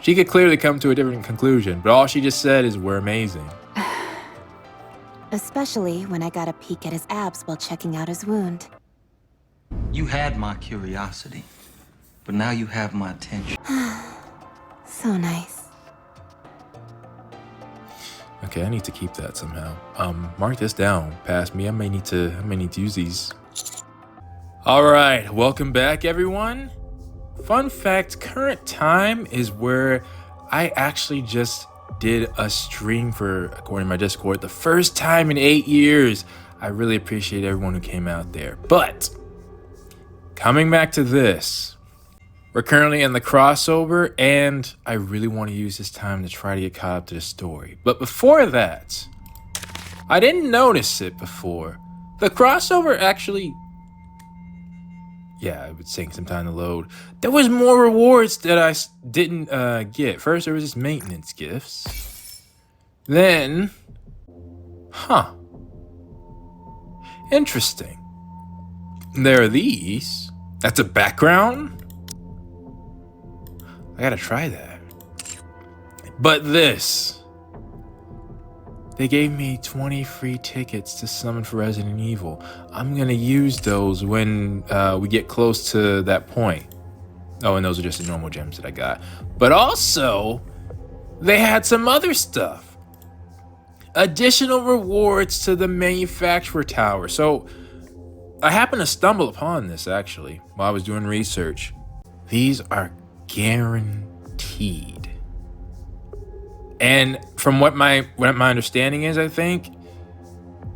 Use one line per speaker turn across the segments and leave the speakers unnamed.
She could clearly come to a different conclusion, but all she just said is we're amazing.
Especially when I got a peek at his abs while checking out his wound.
You had my curiosity, but now you have my attention.
So nice.
Okay, I need to keep that somehow. Mark this down past me. I may need to use these. All right, welcome back, everyone. Fun fact, current time is where I actually just did a stream for, according to my Discord, the first time in 8 years. I really appreciate everyone who came out there. But coming back to this, we're currently in the crossover, and I really want to use this time to try to get caught up to the story. But before that, I didn't notice it before. The crossover actually, yeah, it would take some time to load. There was more rewards that I didn't get. First, there was this maintenance gifts. Then, interesting. There are these. That's a background. I gotta try that. But this. They gave me 20 free tickets to summon for Resident Evil. I'm gonna use those when we get close to that point. Oh, and those are just the normal gems that I got. But also, they had some other stuff. Additional rewards to the manufacturer tower. So, I happened to stumble upon this actually while I was doing research. These are guaranteed. And from what my understanding is, I think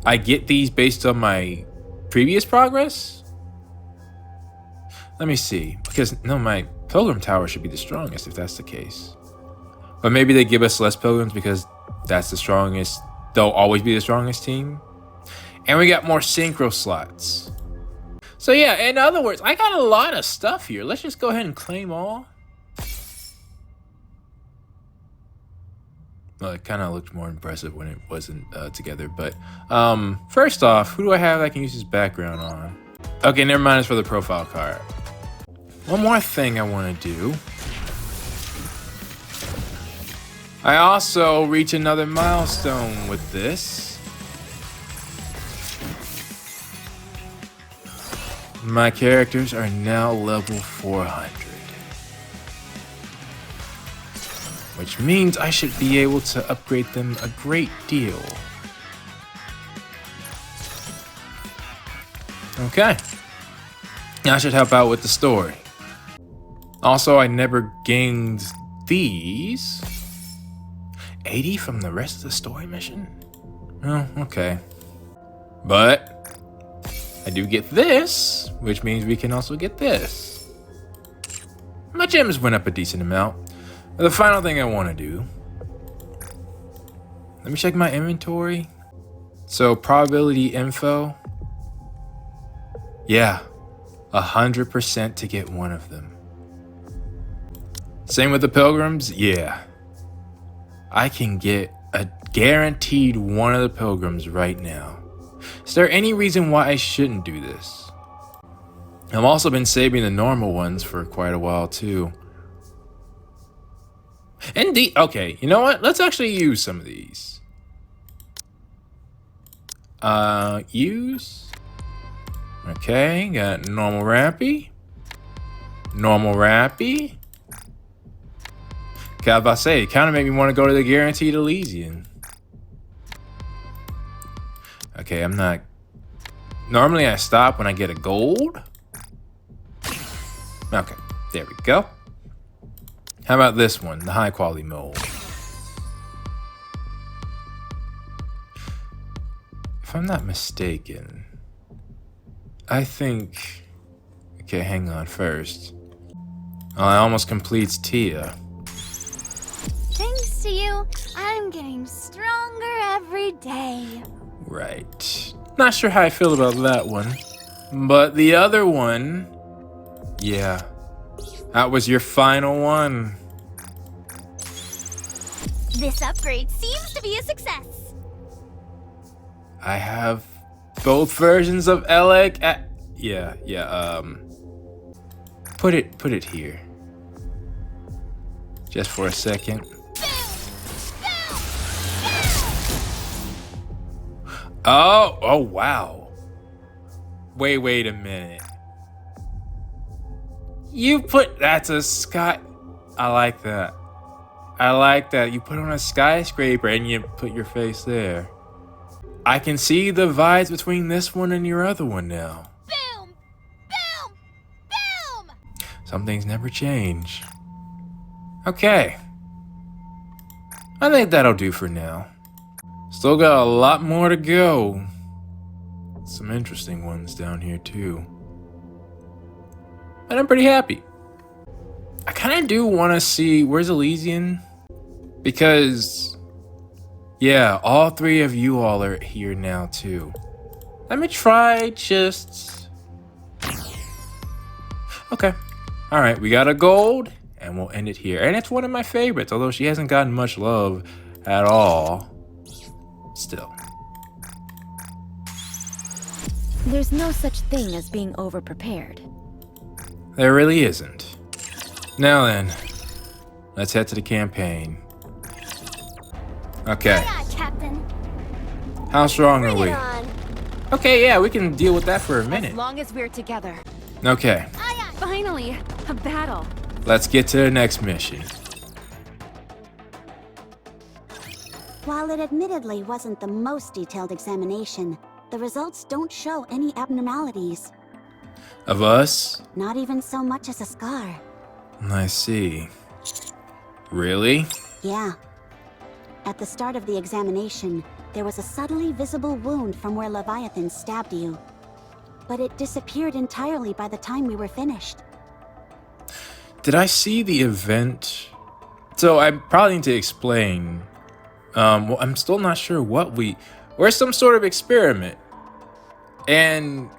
I get these based on my previous progress. Let me see, because no, my Pilgrim Tower should be the strongest if that's the case. But maybe they give us less pilgrims because that's the strongest. They'll always be the strongest team. And we got more synchro slots. So yeah, in other words, I got a lot of stuff here. Let's just go ahead and claim all. Well, it kind of looked more impressive when it wasn't together. But first off, who do I have that I can use this background on? Okay, never mind, it's for the profile card. One more thing I want to do. I also reach another milestone with this. My characters are now level 400. Which means I should be able to upgrade them a great deal. Okay. I should help out with the story. Also, I never gained these. 80 from the rest of the story mission? Oh, okay. But I do get this, which means we can also get this. My gems went up a decent amount. But the final thing I want to do, let me check my inventory. So probability info. Yeah, 100% to get one of them. Same with the pilgrims. Yeah, I can get a guaranteed one of the pilgrims right now. Is there any reason why I shouldn't do this? I've also been saving the normal ones for quite a while too. Indeed. Okay, you know what? Let's actually use some of these. Use. Okay, got normal Rappy. Normal Rappy. Okay, I was about to say, it kind of made me want to go to the Guaranteed Elysian. Okay, I'm not... Normally I stop when I get a gold. Okay, there we go. How about this one, the high quality mold? If I'm not mistaken, I think... Okay, hang on first. Oh, it almost completes Tia.
Thanks to you, I'm getting stronger every day.
Right. Not sure how I feel about that one. But the other one... Yeah. That was your final one.
This upgrade seems to be a success.
I have both versions of Alec. Yeah. Put it here. Just for a second. Oh, wow. Wait a minute. That's a sky. I like that. You put on a skyscraper and you put your face there. I can see the vibes between this one and your other one now.
Boom! Boom! Boom!
Some things never change. Okay. I think that'll do for now. Still got a lot more to go. Some interesting ones down here too. And I'm pretty happy. I kind of do want to see, where's Elysian? Because, yeah, all three of you all are here now too. Let me try just... Okay. Alright, we got a gold, and we'll end it here. And it's one of my favorites, although she hasn't gotten much love at all. Still.
There's no such thing as being overprepared.
There really isn't. Now then, let's head to the campaign. Okay.
Aye, aye, Captain.
How strong are we?
On.
Okay, yeah, we can deal with that for a
As
minute.
long as we're together.
Okay,
Aye, aye.
Finally, a battle.
let's get to the next mission.
While it admittedly wasn't the most detailed examination, the results don't show any abnormalities.
Of us?
Not even so much as a scar.
I see. Really?
Yeah. At the start of the examination, there was a subtly visible wound from where Leviathan stabbed you. But it disappeared entirely by the time we were finished.
Did I see the event? So I probably need to explain. Well, I'm still not sure what we're some sort of experiment. And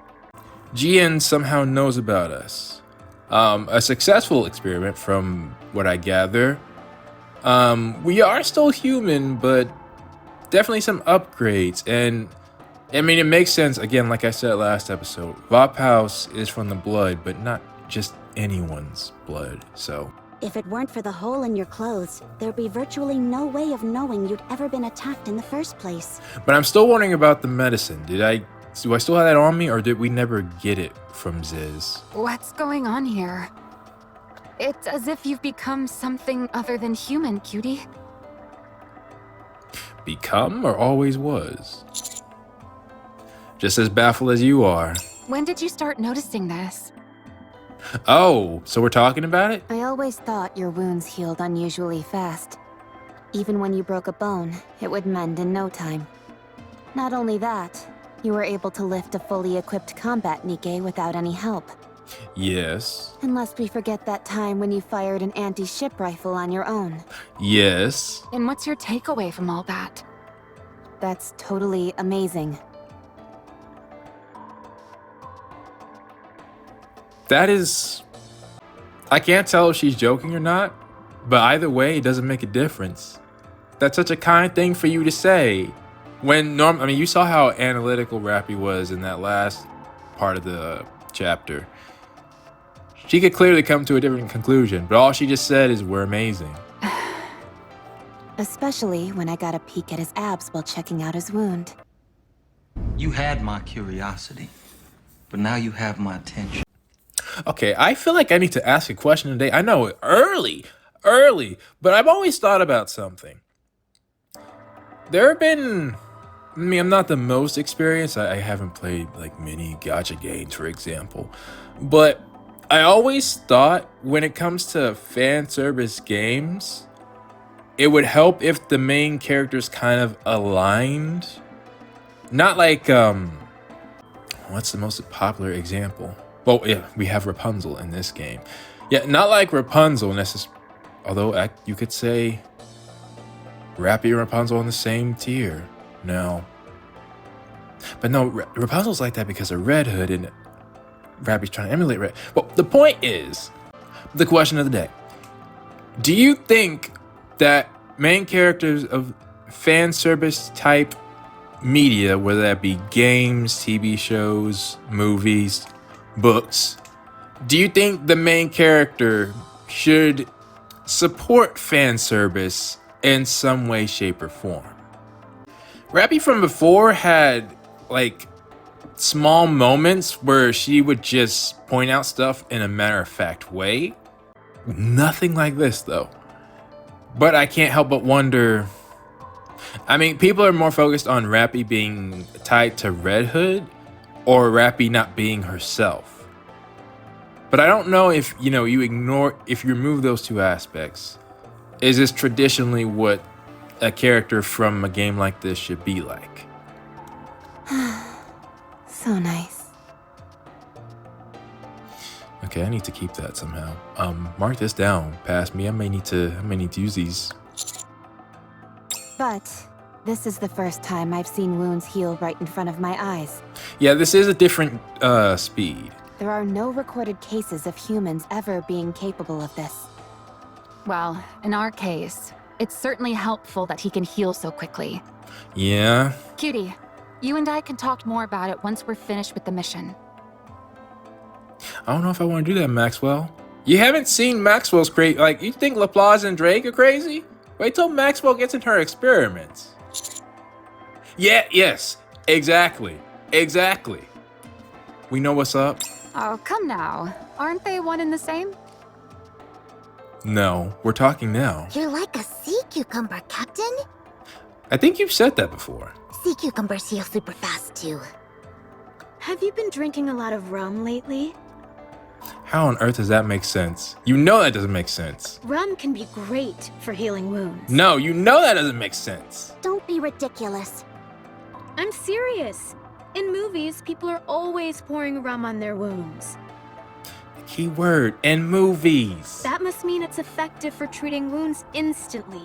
GN somehow knows about us. A successful experiment from what I gather. We are still human, but definitely some upgrades. And I mean, it makes sense. Again, like I said last episode, Vophouse is from the blood, but not just anyone's blood. So
If it weren't for the hole in your clothes, there'd be virtually no way of knowing you'd ever been attacked in the first place.
but I'm still wondering about the medicine. Do I still have that on me, or did we never get it from Ziz?
What's going on here? It's as if you've become something other than human, cutie.
Become or always was? Just as baffled as you are.
When did you start noticing this?
Oh, so we're talking about it?
I always thought your wounds healed unusually fast. Even when you broke a bone, it would mend in no time. Not only that, you were able to lift a fully equipped combat Nikke without any help.
Yes.
Unless we forget that time when you fired an anti-ship rifle on your own.
Yes.
And what's your takeaway from all that?
That's totally amazing.
That is... I can't tell if she's joking or not, but either way, it doesn't make a difference. That's such a kind thing for you to say. When I mean, you saw how analytical Rappy was in that last part of the chapter. She could clearly come to a different conclusion, but all she just said is, we're amazing.
Especially when I got a peek at his abs while checking out his wound.
You had my curiosity, but now you have my attention.
Okay, I feel like I need to ask a question today. I know, early, but I've always thought about something. There have been... I mean, I'm not the most experienced. I haven't played, like, many gacha games, for example. But I always thought when it comes to fan service games, it would help if the main characters kind of aligned. Not like, what's the most popular example? Well, yeah, we have Rapunzel in this game. Yeah, not like Rapunzel necessarily. Although you could say Rappy and Rapunzel on the same tier. No. But no, Rapunzel's like that because of Red Hood and Rappy's trying to emulate Red. Well, the point is, the question of the day. Do you think that main characters of fan service type media, whether that be games, TV shows, movies, books, do you think the main character should support fan service in some way, shape, or form. Rappy from before had like small moments where she would just point out stuff in a matter-of-fact way. Nothing like this though. But I can't help but wonder, I mean, people are more focused on Rappy being tied to Red Hood or Rappy not being herself. But I don't know if, you remove those two aspects, is this traditionally what a character from a game like this should be like?
So nice.
Okay, I need to keep that somehow. Mark this down. Pass me. I may need to use these.
But this is the first time I've seen wounds heal right in front of my eyes.
Yeah, this is a different speed.
There are no recorded cases of humans ever being capable of this.
Well, in our case, it's certainly helpful that he can heal so quickly.
Yeah.
Cutie, you and I can talk more about it once we're finished with the mission.
I don't know if I want to do that, Maxwell. You haven't seen Maxwell's crazy. Like, you think LaPlage and Drake are crazy? Wait till Maxwell gets in her experiments. Yeah, yes, exactly. We know what's up.
Oh, come now. Aren't they one and the same?
No, we're talking now.
You're like a sea cucumber, Captain.
I think you've said that before.
Sea cucumbers heal super fast, too.
Have you been drinking a lot of rum lately?
How on earth does that make sense? You know that doesn't make sense.
Rum can be great for healing wounds.
No, you know that doesn't make sense.
Don't be ridiculous.
I'm serious. In movies, people are always pouring rum on their wounds.
Key word, in movies.
That must mean it's effective for treating wounds instantly.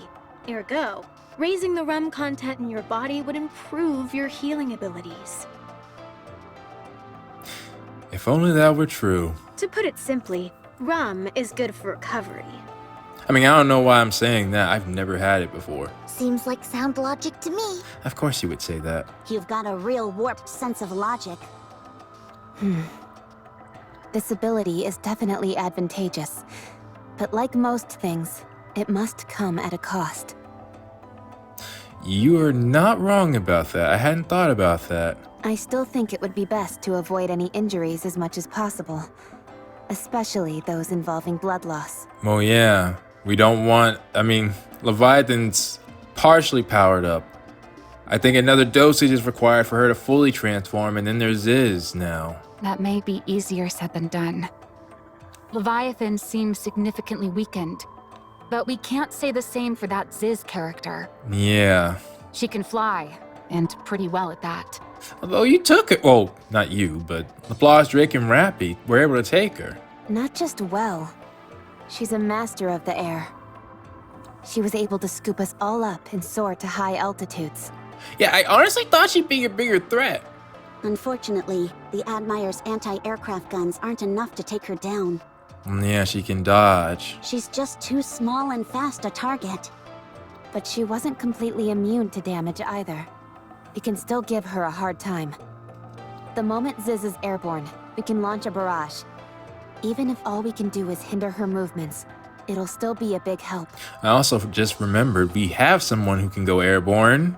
Ergo, raising the rum content in your body would improve your healing abilities.
If only that were true.
To put it simply, rum is good for recovery.
I mean, I don't know why I'm saying that. I've never had it before.
Seems like sound logic to me.
Of course you would say that.
You've got a real warped sense of logic.
This ability is definitely advantageous. But like most things, it must come at a cost.
You are not wrong about that. I hadn't thought about that.
I still think it would be best to avoid any injuries as much as possible. Especially those involving blood loss.
Well, yeah. We don't want... I mean, Leviathan's partially powered up. I think another dosage is required for her to fully transform, and then there's Ziz now.
That may be easier said than done. Leviathan seems significantly weakened, but we can't say the same for that Ziz character.
Yeah.
She can fly, and pretty well at that.
Although you took it... Well, not you, but LaPlage, Drake, and Rappy were able to take her.
Not just well. She's a master of the air. She was able to scoop us all up and soar to high altitudes.
Yeah, I honestly thought she'd be a bigger threat.
Unfortunately, the Admire's anti-aircraft guns aren't enough to take her down.
Yeah, she can dodge.
She's just too small and fast a target.
But she wasn't completely immune to damage either. We can still give her a hard time. The moment Ziz is airborne, we can launch a barrage. Even if all we can do is hinder her movements, it'll still be a big help.
I also just remembered we have someone who can go airborne.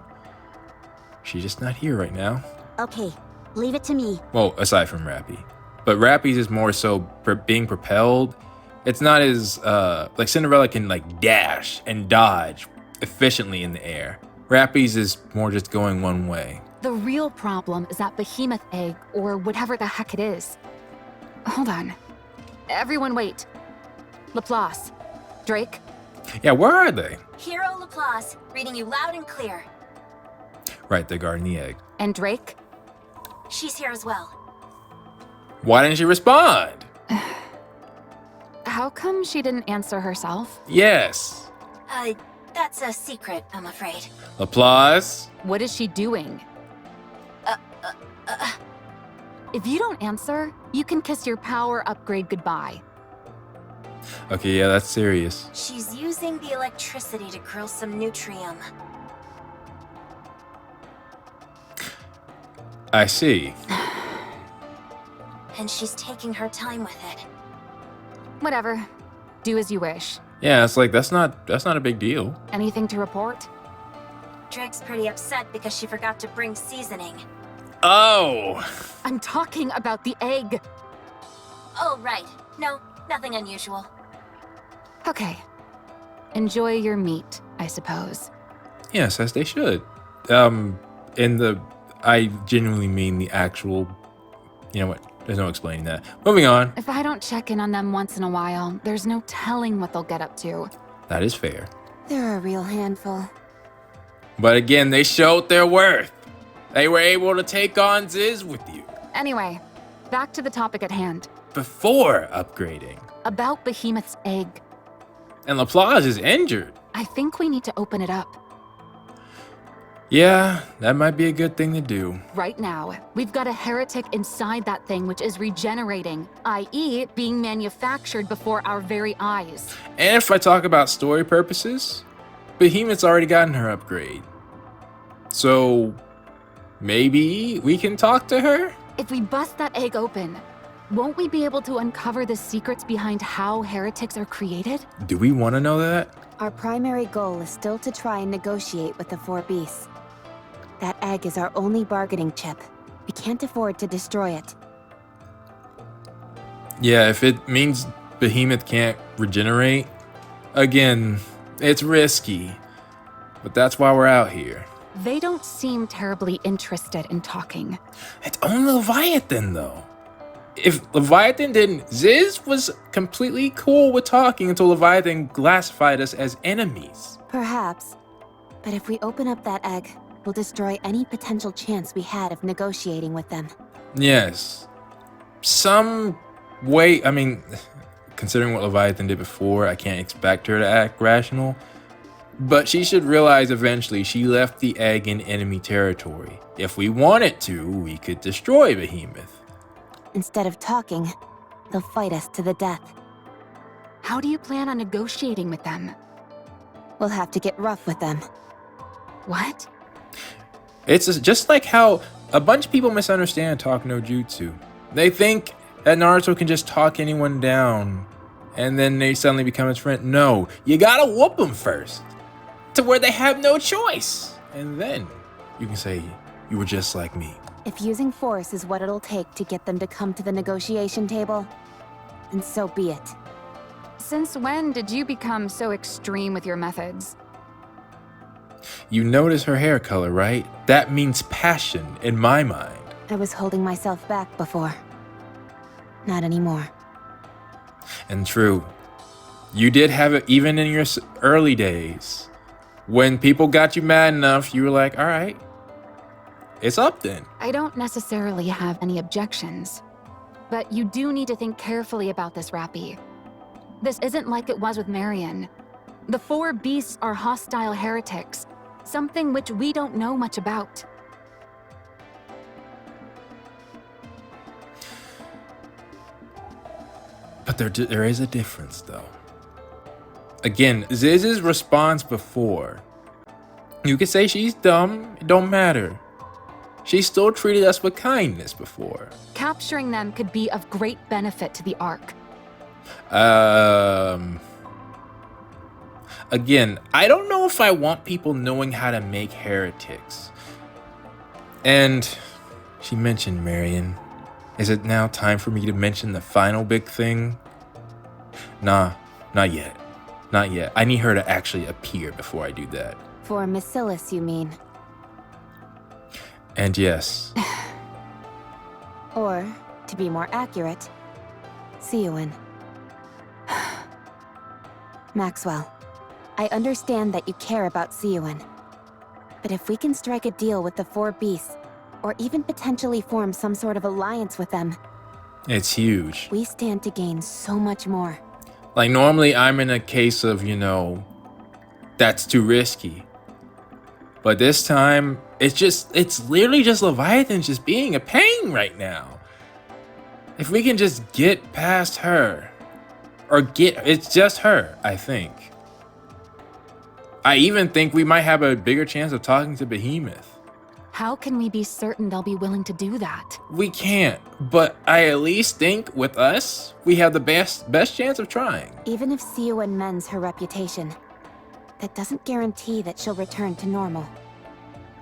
She's just not here right now.
Okay, leave it to me.
Well, aside from Rappy. But Rappy's is more so being propelled. It's not as, like Cinderella can like dash and dodge efficiently in the air. Rappy's is more just going one way.
The real problem is that behemoth egg, or whatever the heck it is. Hold on. Everyone wait. Laplace. Drake?
Yeah, where are they?
Hero Laplace, reading you loud and clear.
Right, they're guarding the egg.
And Drake?
She's here as well.
Why didn't she respond?
How come she didn't answer herself?
Yes.
That's a secret, I'm afraid.
Applause.
What is she doing? If you don't answer, you can kiss your power upgrade goodbye.
Okay, yeah, that's serious.
She's using the electricity to grill some nutrium.
I see.
And she's taking her time with it.
Whatever. Do as you wish.
Yeah, it's like that's not a big deal.
Anything to report?
Drake's pretty upset because she forgot to bring seasoning.
Oh.
I'm talking about the egg.
Oh, right. No, nothing unusual.
Okay. Enjoy your meat, I suppose.
Yes, as they should. I genuinely mean the actual. You know what? There's no explaining that. Moving on.
If I don't check in on them once in a while, there's no telling what they'll get up to.
That is fair.
They're a real handful.
But again, they showed their worth. They were able to take on Ziz with you
Anyway, back to the topic at hand.
before upgrading.
About Behemoth's egg.
And Laplace is injured.
I think we need to open it up.
Yeah, that might be a good thing to do.
Right now, we've got a heretic inside that thing which is regenerating, i.e. being manufactured before our very eyes.
And if I talk about story purposes, Behemoth's already gotten her upgrade. So maybe we can talk to her?
If we bust that egg open, won't we be able to uncover the secrets behind how heretics are created?
Do we want to know that?
Our primary goal is still to try and negotiate with the four beasts. That egg is our only bargaining chip. We can't afford to destroy it.
Yeah, if it means Behemoth can't regenerate, again, it's risky. But that's why we're out here.
They don't seem terribly interested in talking.
It's only Leviathan, though. If Leviathan didn't, Ziz was completely cool with talking until Leviathan classified us as enemies.
Perhaps. But if we open up that egg, we'll destroy any potential chance we had of negotiating with them.
Yes. Some way, I mean, considering what Leviathan did before, I can't expect her to act rational. But she should realize eventually she left the egg in enemy territory. If we wanted to, we could destroy Behemoth.
Instead of talking, they'll fight us to the death.
How do you plan on negotiating with them?
We'll have to get rough with them.
What?
It's just like how a bunch of people misunderstand Talk No Jutsu. They think that Naruto can just talk anyone down and then they suddenly become his friend. No, you gotta whoop them first to where they have no choice. And then you can say, you were just like me.
If using force is what it'll take to get them to come to the negotiation table, then so be it.
Since when did you become so extreme with your methods?
You notice her hair color, right? That means passion in my mind.
I was holding myself back before. Not anymore.
And true, you did have it even in your early days. When people got you mad enough, you were like, all right, it's up then.
I don't necessarily have any objections. But you do need to think carefully about this, Rappy. This isn't like it was with Marion. The four beasts are hostile heretics, something which we don't know much about.
But there is a difference, though. Again, Ziz's response before. You could say she's dumb, it don't matter. She still treated us with kindness before.
Capturing them could be of great benefit to the Ark.
Again, I don't know if I want people knowing how to make heretics. And she mentioned Marion. Is it now time for me to mention the final big thing? Nah, not yet. Not yet. I need her to actually appear before I do that.
For Macilis, you mean?
And yes.
Or, to be more accurate, Seowin. Maxwell, I understand that you care about Seowin. But if we can strike a deal with the four beasts, or even potentially form some sort of alliance with them,
It's huge.
we stand to gain so much more.
Like, normally I'm in a case of, that's too risky. But this time, it's literally just Leviathan just being a pain right now. If we can just get past her, it's just her, I think. I even think we might have a bigger chance of talking to Behemoth.
How can we be certain they'll be willing to do that?
We can't, but I at least think with us, we have the best chance of trying.
Even if Siuan mends her reputation, that doesn't guarantee that she'll return to normal.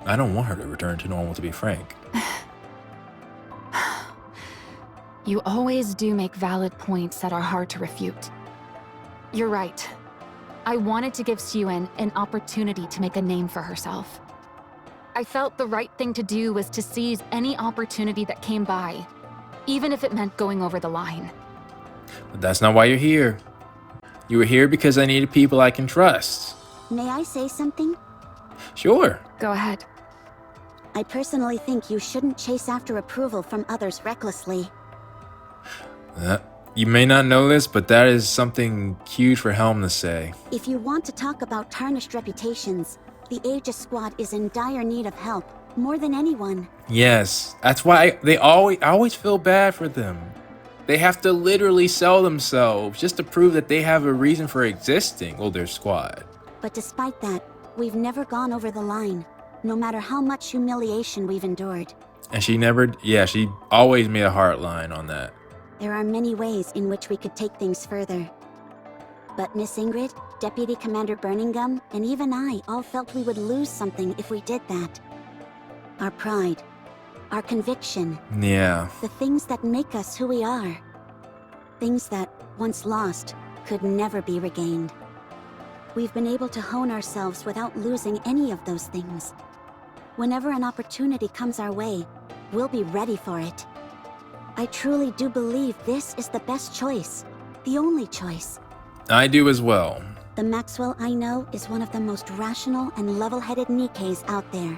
I don't want her to return to normal, to be frank.
You always do make valid points that are hard to refute. You're right. I wanted to give Siuan an opportunity to make a name for herself. I felt the right thing to do was to seize any opportunity that came by, even if it meant going over the line.
But that's not why you're here. You were here because I needed people I can trust.
May I say something?
Sure.
Go ahead.
I personally think you shouldn't chase after approval from others recklessly.
You may not know this, but that is something cute for Helm to say.
If you want to talk about tarnished reputations, the Aegis Squad is in dire need of help, more than anyone.
Yes, that's why I always feel bad for them. They have to literally sell themselves just to prove that they have a reason for existing. Well, their squad.
But despite that, we've never gone over the line, no matter how much humiliation we've endured.
And she always made a hard line on that.
There are many ways in which we could take things further. But Miss Ingrid, Deputy Commander Birmingham, and even I all felt we would lose something if we did that. Our pride, our conviction,
Yeah.
the things that make us who we are. Things that, once lost, could never be regained. We've been able to hone ourselves without losing any of those things. Whenever an opportunity comes our way, we'll be ready for it. I truly do believe this is the best choice, the only choice.
I do as well.
The Maxwell I know is one of the most rational and level-headed Nikkes out there.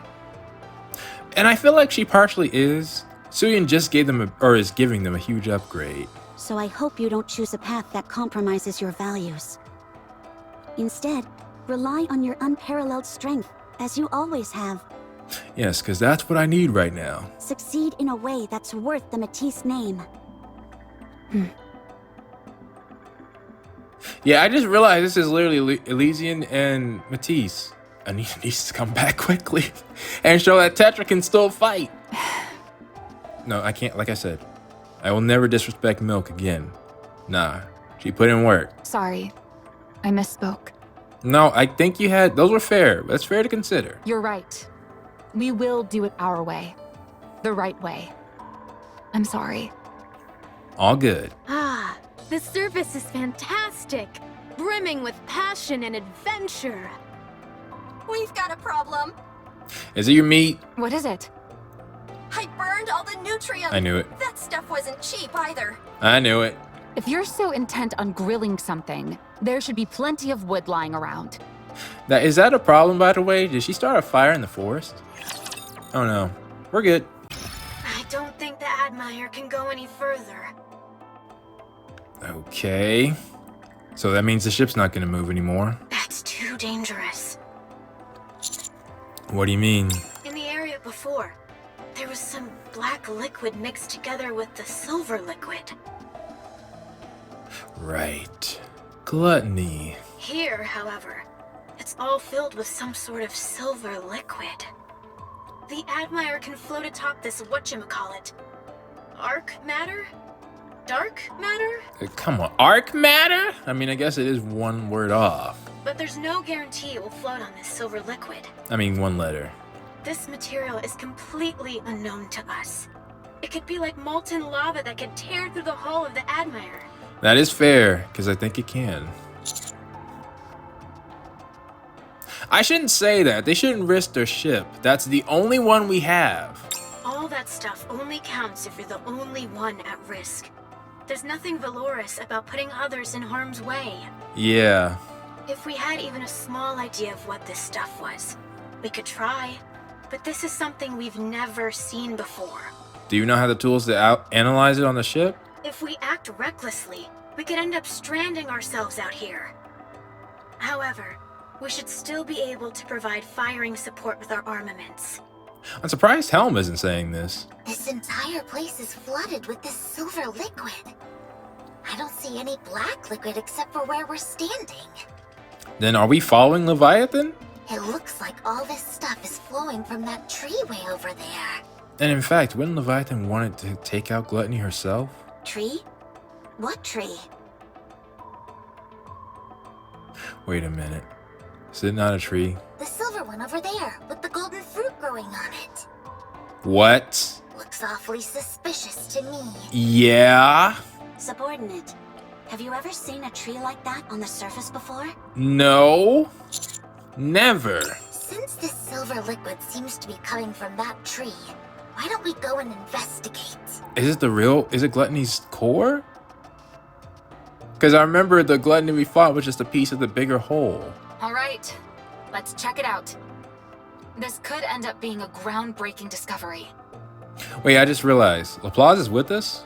And I feel like she partially is. Suyin just gave them is giving them a huge upgrade.
So I hope you don't choose a path that compromises your values. Instead, rely on your unparalleled strength, as you always have.
Yes, because that's what I need right now.
Succeed in a way that's worth the Matisse name.
Yeah, I just realized this is literally Elysian and Matisse. Anisha needs to come back quickly and show that Tetra can still fight. No, I can't. Like I said, I will never disrespect Milk again. Nah, she put in work.
Sorry, I misspoke.
No, I think those were fair. That's fair to consider.
You're right. We will do it our way. The right way. I'm sorry.
All good.
Ah, the surface is fantastic, brimming with passion and adventure.
We've got a problem.
Is it your meat?
What is it?
I burned all the nutrients.
I knew it.
That stuff wasn't cheap either.
I knew it.
If you're so intent on grilling something, there should be plenty of wood lying around.
Is that a problem, by the way? Did she start a fire in the forest? Oh no. We're good.
I don't think the Admire can go any further.
Okay. So that means the ship's not going to move anymore.
That's too dangerous.
What do you mean?
In the area before, there was some black liquid mixed together with the silver liquid.
Right. Gluttony.
Here, however, it's all filled with some sort of silver liquid. The Admire can float atop this whatchamacallit. Arc matter? Dark matter?
Come on. Arc matter? I mean, I guess it is one word off.
But there's no guarantee it will float on this silver liquid.
I mean, one letter.
This material is completely unknown to us. It could be like molten lava that could tear through the hull of the Admire.
That is fair, because I think it can. I shouldn't say that. They shouldn't risk their ship. That's the only one we have.
All that stuff only counts if you're the only one at risk. There's nothing valorous about putting others in harm's way.
Yeah.
If we had even a small idea of what this stuff was, we could try. But this is something we've never seen before.
Do you know how the tools to analyze it on the ship?
If we act recklessly, we could end up stranding ourselves out here. However, we should still be able to provide firing support with our armaments.
I'm surprised Helm isn't saying this.
This entire place is flooded with this silver liquid. I don't see any black liquid except for where we're standing.
Then are we following Leviathan?
It looks like all this stuff is flowing from that tree way over there.
And in fact, wouldn't Leviathan want it to take out Gluttony herself?
Tree? What tree?
Wait a minute. Is it not a tree?
The silver one over there, with the golden fruit growing on it.
What?
Looks awfully suspicious to me.
Yeah?
Subordinate, have you ever seen a tree like that on the surface before?
No? Never.
Since this silver liquid seems to be coming from that tree, why don't we go and investigate?
Is it Gluttony's core? Because I remember the Gluttony we fought was just a piece of the bigger whole.
All right, let's check it out. This could end up being a groundbreaking discovery.
Wait, I just realized. Laplace is with us?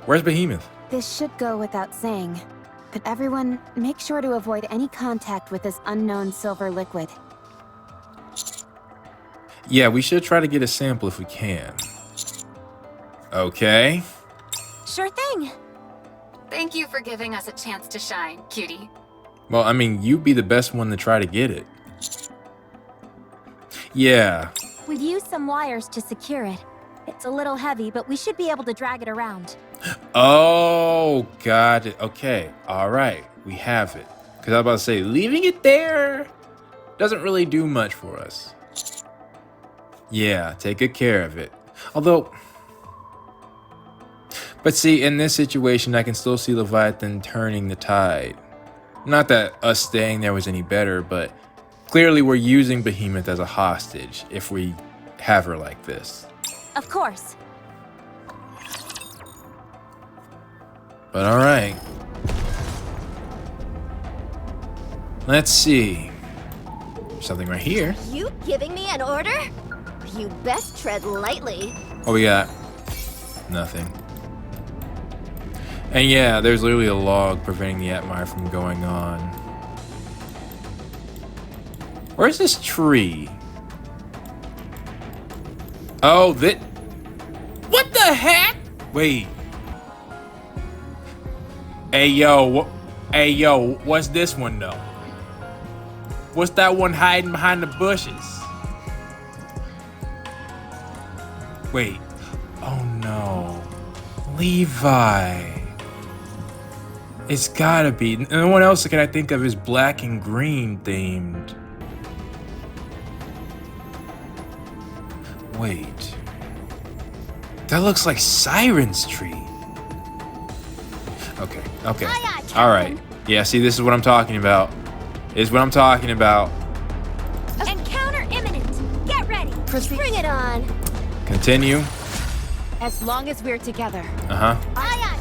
Where's Behemoth?
This should go without saying, but everyone, make sure to avoid any contact with this unknown silver liquid.
Yeah, we should try to get a sample if we can. Okay.
Sure thing.
Thank you for giving us a chance to shine, cutie.
Well, I mean, you'd be the best one to try to get it. Yeah.
We've used some wires to secure it. It's a little heavy, but we should be able to drag it around.
Oh, got it. Okay. All right. We have it. Because I was about to say, leaving it there doesn't really do much for us. Yeah, take good care of it. Although... But see, in this situation, I can still see Leviathan turning the tide. Not that us staying there was any better, but clearly we're using Behemoth as a hostage if we have her like this.
Of course.
But alright. Let's see. Something right here.
You giving me an order? You best tread lightly.
What we got? Nothing. And yeah, there's literally a log preventing the Atmire from going on. Where's this tree? Oh, that... What the heck? Wait. Hey, yo. Hey, yo, what's this one, though? What's that one hiding behind the bushes? Wait. Oh, no. Levi. It's gotta be. No one else can I think of is black and green themed. Wait. That looks like Siren's tree. Okay, okay. Alright. Yeah, see, this is what I'm talking about. This is what I'm talking about.
Encounter imminent. Get ready.
Proceed.
Bring it on.
Continue.
As long as we're together.
Uh-huh.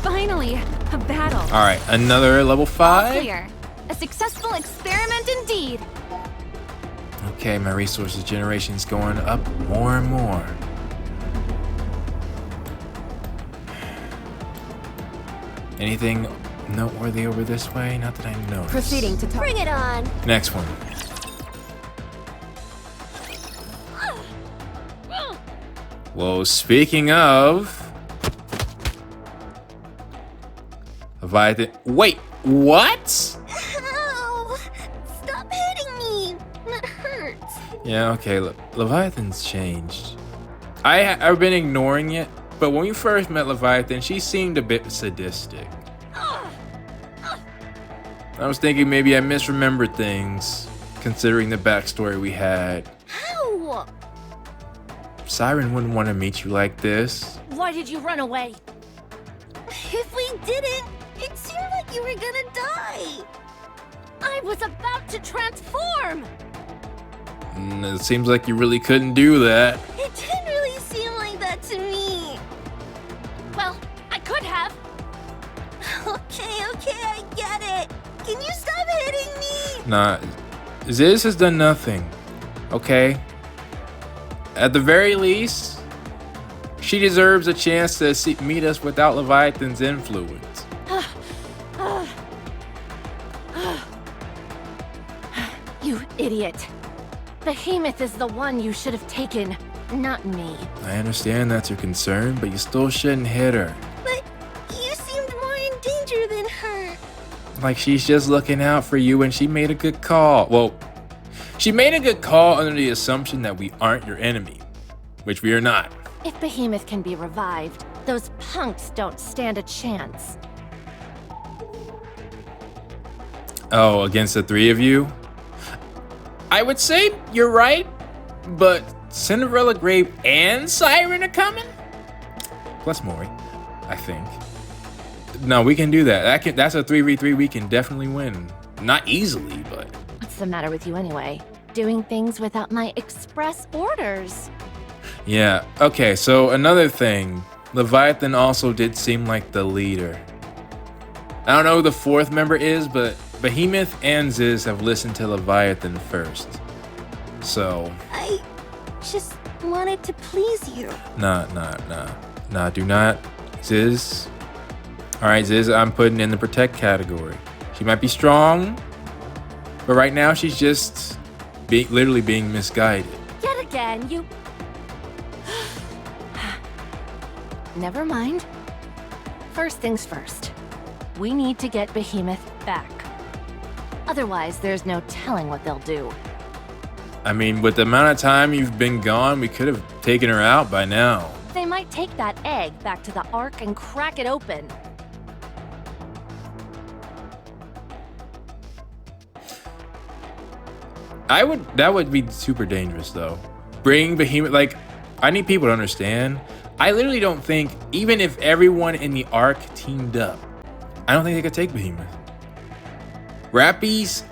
Finally, a battle.
Alright, another level 5.
Clear. A successful experiment indeed.
Okay, my resources generation's going up more and more. Anything noteworthy over this way? Not that I noticed.
Proceeding to
Bring it on.
Next one. Well, speaking of... Leviathan... Wait, what?
Ow! Stop hitting me. That hurts.
Yeah, okay, Leviathan's changed. I've been ignoring it, but when we first met Leviathan, she seemed a bit sadistic. I was thinking maybe I misremembered things, considering the backstory we had.
Ow!
Siren wouldn't want to meet you like this.
Why did you run away? If we didn't, it seemed like you were gonna die. I was about to transform.
It seems like you really couldn't do that.
It didn't really seem like that to me. Well, I could have. Okay, I get it. Can you stop hitting me?
Nah, Ziz has done nothing, okay? At the very least, she deserves a chance to meet us without Leviathan's influence.
You idiot. Behemoth is the one you should have taken, not me.
I understand that's your concern, but you still shouldn't hit her.
But you seemed more in danger than her.
Like she's just looking out for you and she made a good call. Well, She made a good call under the assumption that we aren't your enemy, which we are not.
If Behemoth can be revived, those punks don't stand a chance.
Oh, against the three of you? I would say you're right, but Cinderella, Grape, and Siren are coming? Plus Mori, I think. No, we can do that. That's a 3v3 we can definitely win. Not easily, but...
What's the matter with you anyway? Doing things without my express orders.
Yeah, okay, so another thing. Leviathan also did seem like the leader. I don't know who the fourth member is, but Behemoth and Ziz have listened to Leviathan first. So...
I just wanted to please you.
Nah, do not. Ziz. Alright, Ziz, I'm putting in the protect category. She might be strong, but right now she's just literally being misguided.
Yet again, you... Never mind. First things first. We need to get Behemoth back. Otherwise, there's no telling what they'll do.
I mean, with the amount of time you've been gone, we could have taken her out by now.
They might take that egg back to the Ark and crack it open.
That would be super dangerous though. Bring Behemoth, like, I need people to understand. I literally don't think, even if everyone in the Ark teamed up, I don't think they could take Behemoth. Rappy's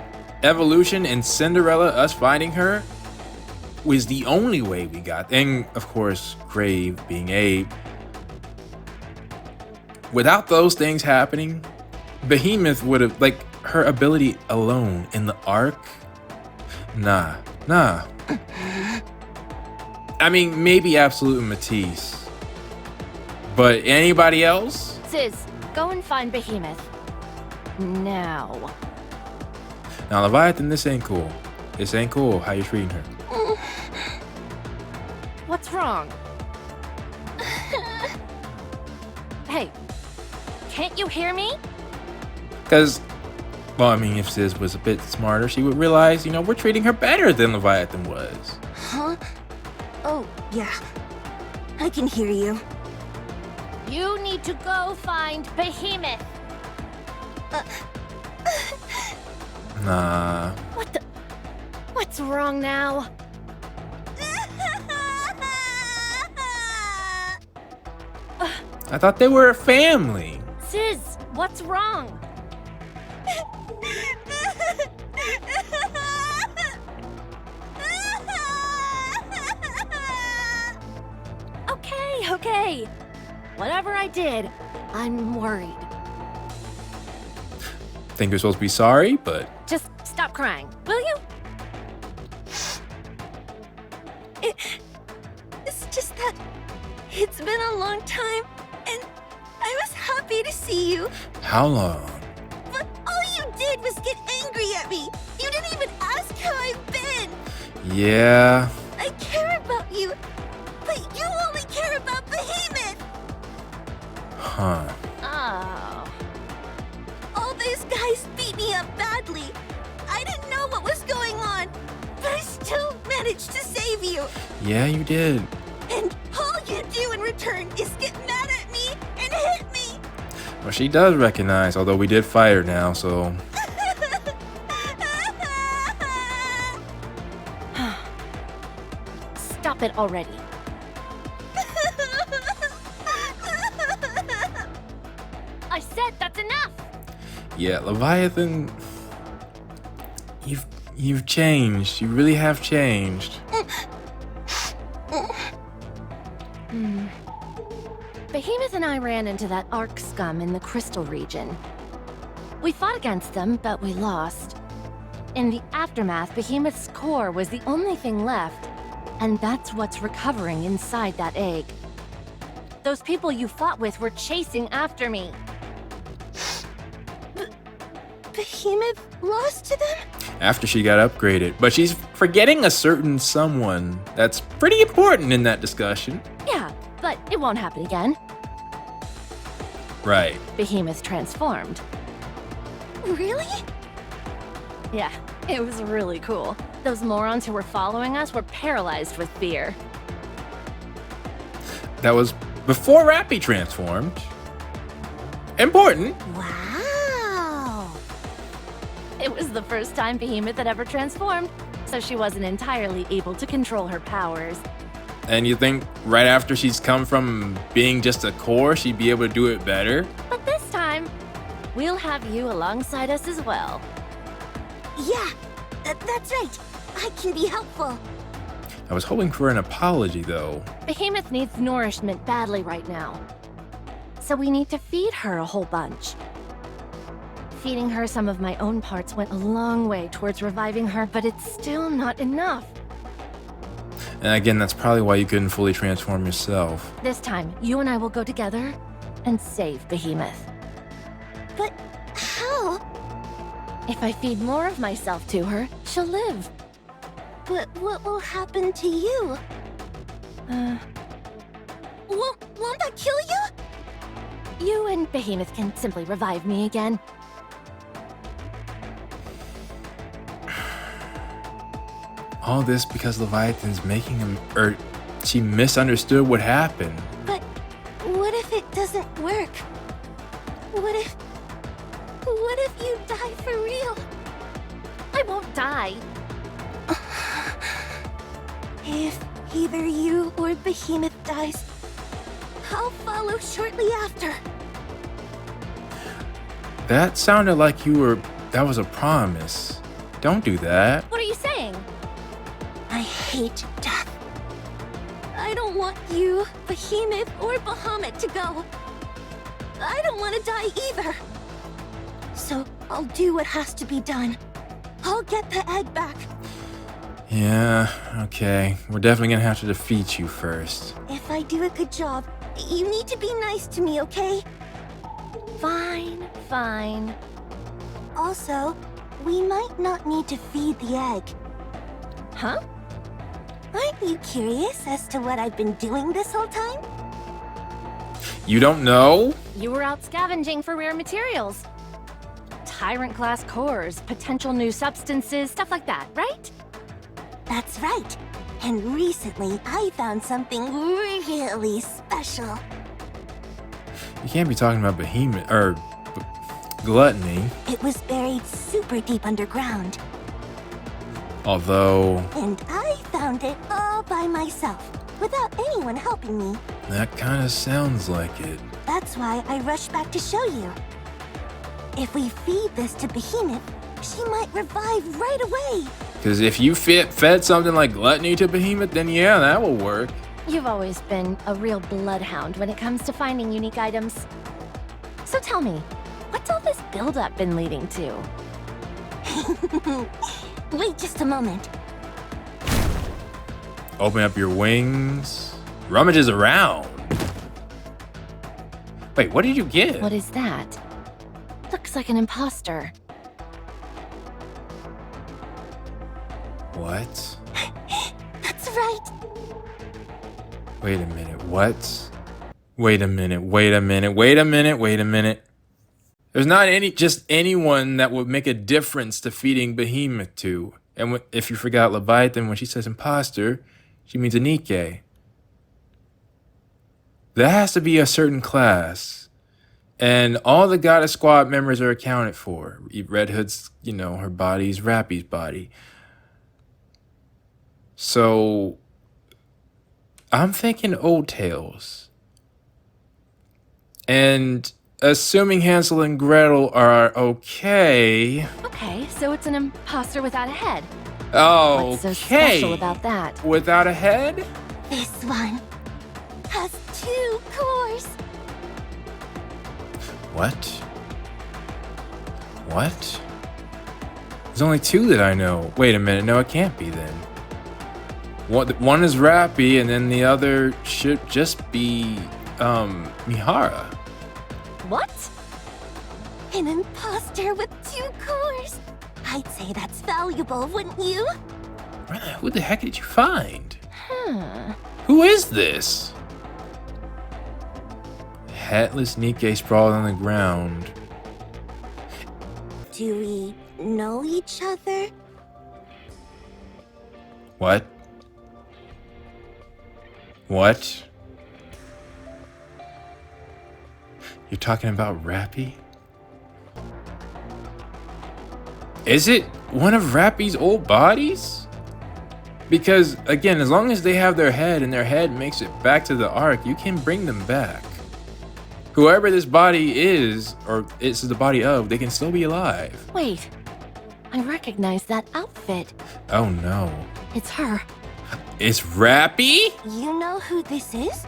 evolution and Cinderella, us finding her, was the only way we got. And of course, Grave being Abe. Without those things happening, Behemoth would have, like, her ability alone in the Ark. Nah. I mean, maybe Absolute and Matisse. But anybody else?
Ziz, go and find Behemoth. Now.
Now, Leviathan, this ain't cool. This ain't cool how you treating her.
What's wrong? Hey, can't you hear me?
Because, well, I mean, if Ziz was a bit smarter, she would realize, we're treating her better than Leviathan was.
Huh? Oh, yeah. I can hear you.
You need to go find Behemoth.
Nah.
What's wrong now?
I thought they were a family.
Ziz, what's wrong? Okay. Whatever I did, I'm worried.
Think you're supposed to be sorry, but...
Just stop crying, will you?
It's just that it's been a long time, and I was happy to see you.
How long?
But all you did was get angry at me. You didn't even ask how I've been.
Yeah.
I care about you, but you only care about Behemoth.
Huh.
Oh.
All these guys beat me up badly. I didn't know what was going on, but I still managed to save you.
Yeah, you did.
And all you do in return is get mad at me and hit me.
Well, she does recognize, although we did fight her now, so...
Stop it already. I said that's enough!
Yeah, Leviathan... You've changed. You really have changed.
Behemoth and I ran into that Ark scum in the Crystal region. We fought against them, but we lost. In the aftermath, Behemoth's core was the only thing left, and that's what's recovering inside that egg. Those people you fought with were chasing after me.
Behemoth lost to them?
After she got upgraded. But she's forgetting a certain someone that's pretty important in that discussion.
Yeah, but it won't happen again.
Right.
Behemoth transformed.
Really?
Yeah, it was really cool. Those morons who were following us were paralyzed with fear.
That was before Rappy transformed. Important.
Wow!
It was the first time Behemoth had ever transformed, so she wasn't entirely able to control her powers.
And you think right after she's come from being just a core, she'd be able to do it better?
But this time, we'll have you alongside us as well.
Yeah, that's right. I can be helpful.
I was hoping for an apology, though.
Behemoth needs nourishment badly right now. So we need to feed her a whole bunch. Feeding her some of my own parts went a long way towards reviving her, but it's still not enough.
And again, that's probably why you couldn't fully transform yourself.
This time, you and I will go together and save Behemoth.
But how?
If I feed more of myself to her, she'll live.
But what will happen to you? Won't that kill you?
You and Behemoth can simply revive me again.
All this because Leviathan's making him, or she misunderstood what happened.
But what if it doesn't work? What if you die for real?
I won't die.
If either you or Behemoth dies, I'll follow shortly after.
That sounded like that was a promise. Don't do that.
What are you saying?
I hate death. I don't want you, Behemoth, or Bahamut to go. I don't want to die either. So I'll do what has to be done. I'll get the egg back.
Yeah, okay. We're definitely gonna have to defeat you first.
If I do a good job, you need to be nice to me, okay?
Fine, fine.
Also, we might not need to feed the egg.
Huh?
Aren't you curious as to what I've been doing this whole time?
You don't know?
You were out scavenging for rare materials. Tyrant-class cores, potential new substances, stuff like that, right?
That's right. And recently, I found something really special.
You can't be talking about Behemoth, or Gluttony.
It was buried super deep underground.
Although...
And I found it all by myself, without anyone helping me.
that kinda sounds like it.
That's why I rushed back to show you. If we feed this to Behemoth, she might revive right away.
Because if you fed something like Gluttony to Behemoth, then yeah, that will work.
You've always been a real bloodhound when it comes to finding unique items. So tell me, what's all this buildup been leading to?
Wait just a moment.
Open up your wings. Rummages around. Wait, what did you get?
What is that? Looks like an imposter.
What?
That's right.
Wait a minute, what? Wait a minute, wait a minute, wait a minute, wait a minute. There's not just anyone that would make a difference to feeding Behemoth to. And if you forgot Leviathan, when she says imposter, she means a Nikke. That has to be a certain class. And all the Goddess Squad members are accounted for. Red Hood's, her body's Rappy's body. So, I'm thinking Old Tales. And assuming Hansel and Gretel are okay.
Okay, so it's an imposter without a head.
Oh,
What's so special about that?
Without a head?
This one has 2 cores.
What? What? There's only 2 that I know. Wait a minute, no, it can't be then. One is Rappy, and then the other should just be, Mihara.
What?
An imposter with 2 cores. I'd say that's valuable, wouldn't you?
Who the heck did you find?
Hmm.
Who is this? Hatless Nikke sprawled on the ground.
Do we know each other?
What? What? You're talking about Rappy? Is it one of Rappy's old bodies? Because, again, as long as they have their head and their head makes it back to the Ark, you can bring them back. Whoever this body is, or it's the body of, they can still be alive.
Wait, I recognize that outfit.
Oh no.
It's her.
It's Rappy?
You know who this is?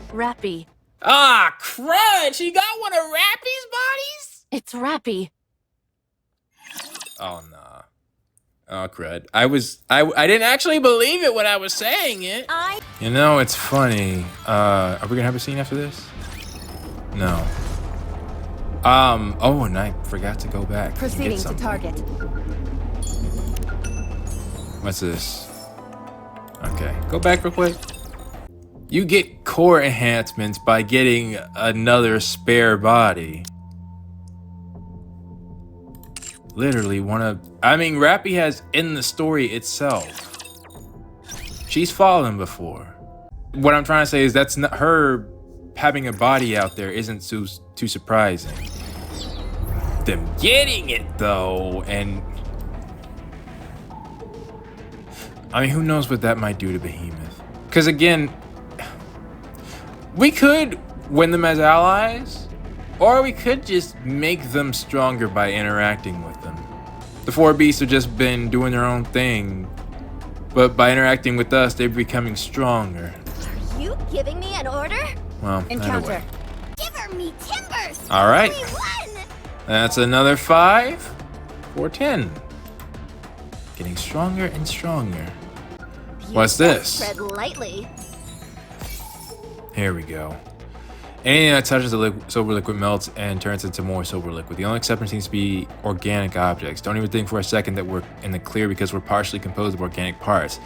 Rappy.
Ah, crud! She got one of Rappy's bodies?
It's Rappy.
Oh, nah. Oh, crud. I didn't actually believe it when I was saying it. You know, it's funny. Are we gonna have a scene after this? No. Oh, and I forgot to go back.
Proceeding to target.
What's this? Okay, go back real quick. You get core enhancements by getting another spare body. Literally Rappy has in the story itself. She's fallen before. What I'm trying to say is that's not her having a body out there isn't too surprising. Them getting it though, and I mean, who knows what that might do to Behemoth? Because again, we could win them as allies, or we could just make them stronger by interacting with them. The 4 beasts have just been doing their own thing, but by interacting with us, they're becoming stronger.
Are you giving me an order?
Well,
Encounter.
Give her me timbers!
All right.
We won!
That's another 5 for 10. Getting stronger and stronger. What's this?
Tread lightly.
Here we go. Anything that touches the silver liquid melts and turns into more silver liquid. The only exception seems to be organic objects. Don't even think for a second that we're in the clear because we're partially composed of organic parts.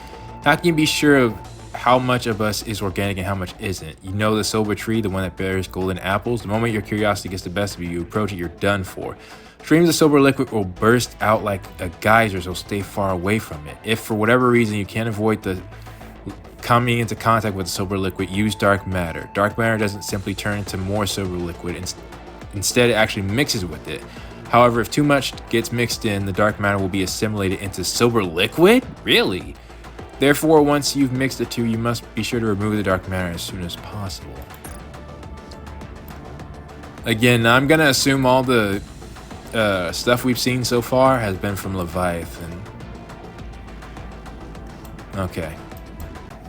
How can you be sure of how much of us is organic and how much isn't? You know the silver tree, the one that bears golden apples? The moment your curiosity gets the best of you, you approach it, you're done for. Streams of silver liquid will burst out like a geyser, so stay far away from it. If for whatever reason you can't avoid coming into contact with the silver liquid, use dark matter. Dark matter doesn't simply turn into more silver liquid, instead it actually mixes with it. However, if too much gets mixed in, the dark matter will be assimilated into silver liquid? Really? Therefore, once you've mixed the two, you must be sure to remove the dark matter as soon as possible. Again, I'm gonna assume all the stuff we've seen so far has been from Leviathan. Okay.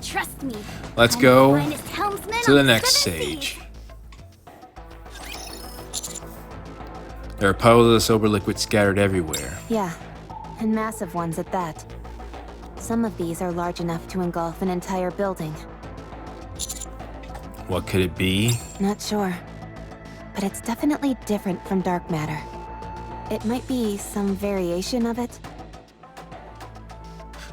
Trust me.
Let's
I'm
go
the finest helmsman
to the
on
next
7
stage. There are puddles of the silver liquid scattered everywhere.
Yeah, and massive ones at that. Some of these are large enough to engulf an entire building.
What could it be?
Not sure. But it's definitely different from dark matter. It might be some variation of it.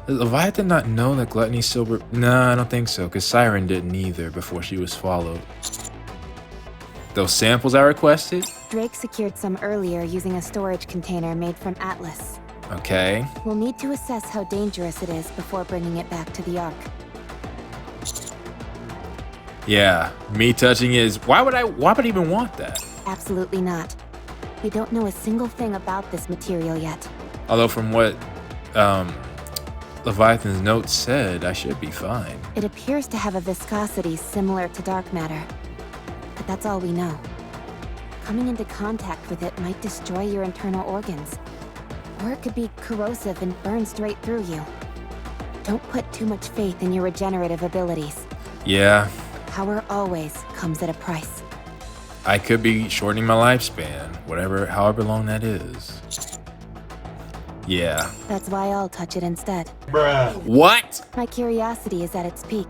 Does Leviathan not know that gluttony silver? No, I don't think so, because Siren didn't either before she was swallowed. Those samples I requested?
Drake secured some earlier using a storage container made from Atlas.
Okay.
We'll need to assess how dangerous it is before bringing it back to the Ark.
Yeah, me touching it is... Why would I even want that?
Absolutely not. We don't know a single thing about this material yet.
Although from what Leviathan's notes said, I should be fine.
It appears to have a viscosity similar to dark matter. But that's all we know. Coming into contact with it might destroy your internal organs. Or it could be corrosive and burn straight through you. Don't put too much faith in your regenerative abilities.
Yeah.
Power always comes at a price.
I could be shortening my lifespan, however long that is. Yeah.
That's why I'll touch it instead.
What?
My curiosity is at its peak,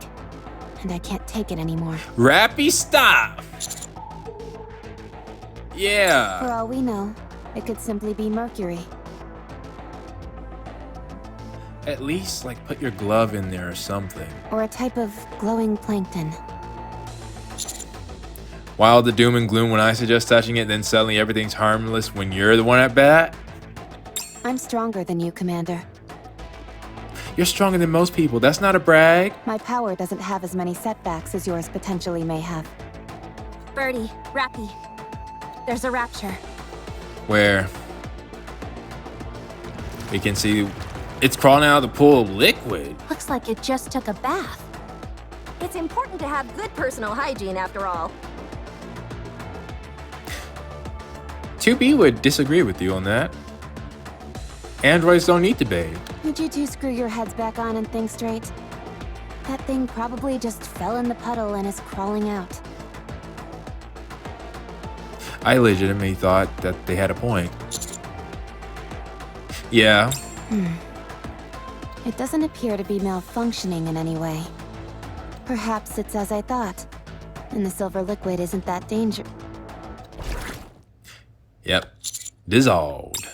and I can't take it anymore.
Rappy, stop!
For
Yeah.
all we know, it could simply be mercury.
At least, like, put your glove in there or something.
Or a type of glowing plankton.
While the doom and gloom when I suggest touching it, then suddenly everything's harmless when you're the one at bat?
I'm stronger than you, Commander.
You're stronger than most people. That's not a brag.
My power doesn't have as many setbacks as yours potentially may have.
Birdie, Rappy. There's a rapture.
Where we can see it's crawling out of the pool of liquid.
Looks like it just took a bath. It's important to have good personal hygiene after all.
2B would disagree with you on that. Androids don't need to bathe.
Would you two screw your heads back on and think straight? That thing probably just fell in the puddle and is crawling out.
I legitimately thought that they had a point. Yeah.
It doesn't appear to be malfunctioning in any way. Perhaps it's as I thought, and the silver liquid isn't that dangerous.
Yep. Dissolved.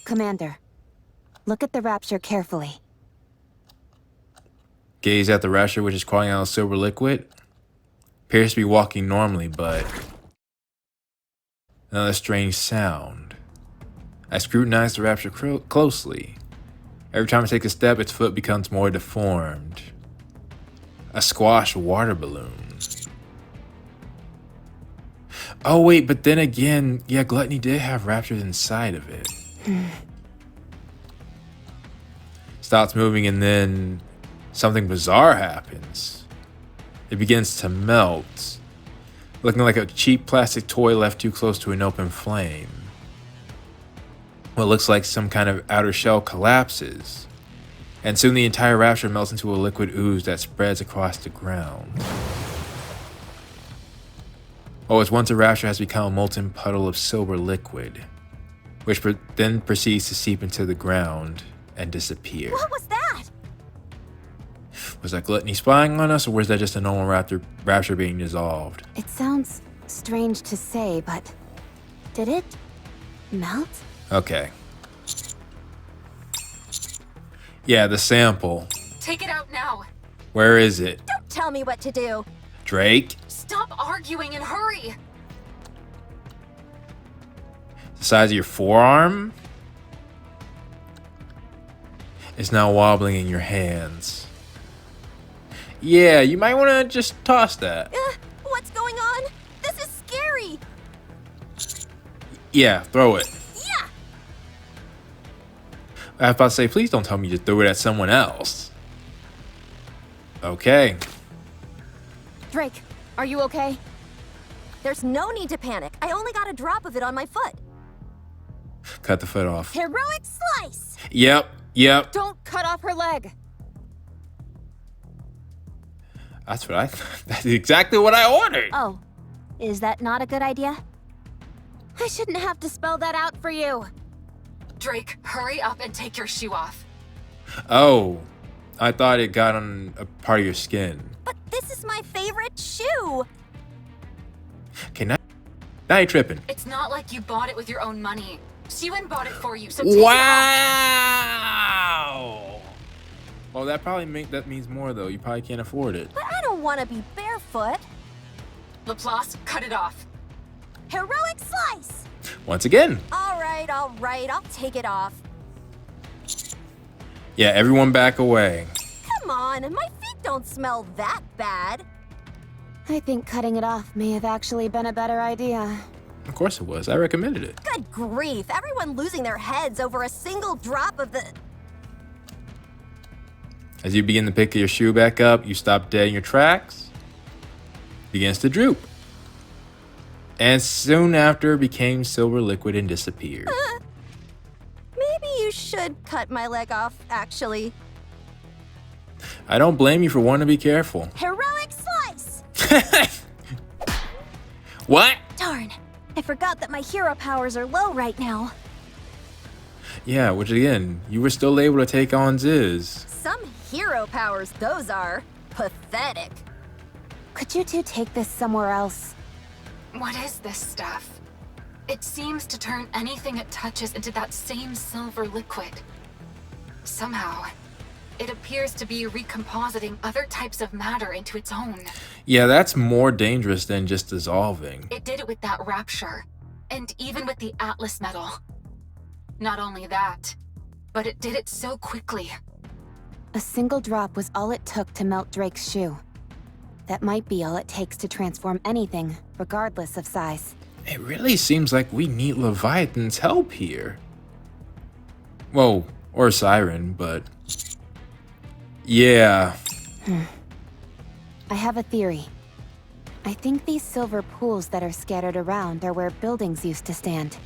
Commander, look at the rapture carefully.
Gaze at the rapture which is crawling out of silver liquid. Appears to be walking normally, but another strange sound. I scrutinize the rapture closely. Every time I take a step, its foot becomes more deformed. A squashed water balloon. Oh wait, but then again, yeah, Gluttony did have raptors inside of it. Stops moving and then something bizarre happens. It begins to melt, looking like a cheap plastic toy left too close to an open flame. What looks like some kind of outer shell collapses, and soon the entire rapture melts into a liquid ooze that spreads across the ground. What was once a rapture has become a molten puddle of silver liquid, which then proceeds to seep into the ground and disappear.
What was that?
Was that Gluttony spying on us, or was that just a normal rapture being dissolved?
It sounds strange to say, but did it melt?
Okay. Yeah, the sample.
Take it out now.
Where is it?
Don't tell me what to do.
Drake?
Stop arguing and hurry.
The size of your forearm? It's now wobbling in your hands. Yeah, you might want to just toss that.
What's going on? This is scary.
Yeah, throw it.
Yeah.
I was about to say, please don't tell me to throw it at someone else. Okay.
Drake, are you okay?
There's no need to panic. I only got a drop of it on my foot.
Cut the foot off.
Heroic slice!
Yep.
Don't cut off her leg!
That's exactly what I ordered.
Oh, is that not a good idea? I shouldn't have to spell that out for you.
Drake, hurry up and take your shoe off.
Oh, I thought it got on a part of your skin.
But this is my favorite shoe!
Okay, now you're tripping.
It's not like you bought it with your own money. Siwon bought it for you, so take it off.
Wow! Well, that means more though. You probably can't afford it.
But I don't want to be barefoot.
Laplace, cut it off.
Heroic slice!
Once again.
All right, I'll take it off.
Yeah, everyone back away.
Come on, my feet don't smell that bad.
I think cutting it off may have actually been a better idea.
Of course it was. I recommended it.
Good grief, everyone losing their heads over a single drop of the...
As you begin to pick your shoe back up, you stop dead in your tracks. Begins to droop. And soon after became silver liquid and disappeared.
Maybe you should cut my leg off, actually.
I don't blame you for wanting to be careful.
Heroic slice!
What?
Darn, I forgot that my hero powers are low right now.
Yeah, which again, you were still able to take on Ziz.
Some hero powers those are. Pathetic.
Could you two take this somewhere else?
What is this stuff? It seems to turn anything it touches into that same silver liquid. Somehow, it appears to be recompositing other types of matter into its own.
Yeah, that's more dangerous than just dissolving.
It did it with that rapture, and even with the Atlas metal. Not only that, but it did it so quickly.
A single drop was all it took to melt Drake's shoe. That might be all it takes to transform anything, regardless of size.
It really seems like we need Leviathan's help here. Well, or Siren, but... yeah.
I have a theory. I think these silver pools that are scattered around are where buildings used to stand.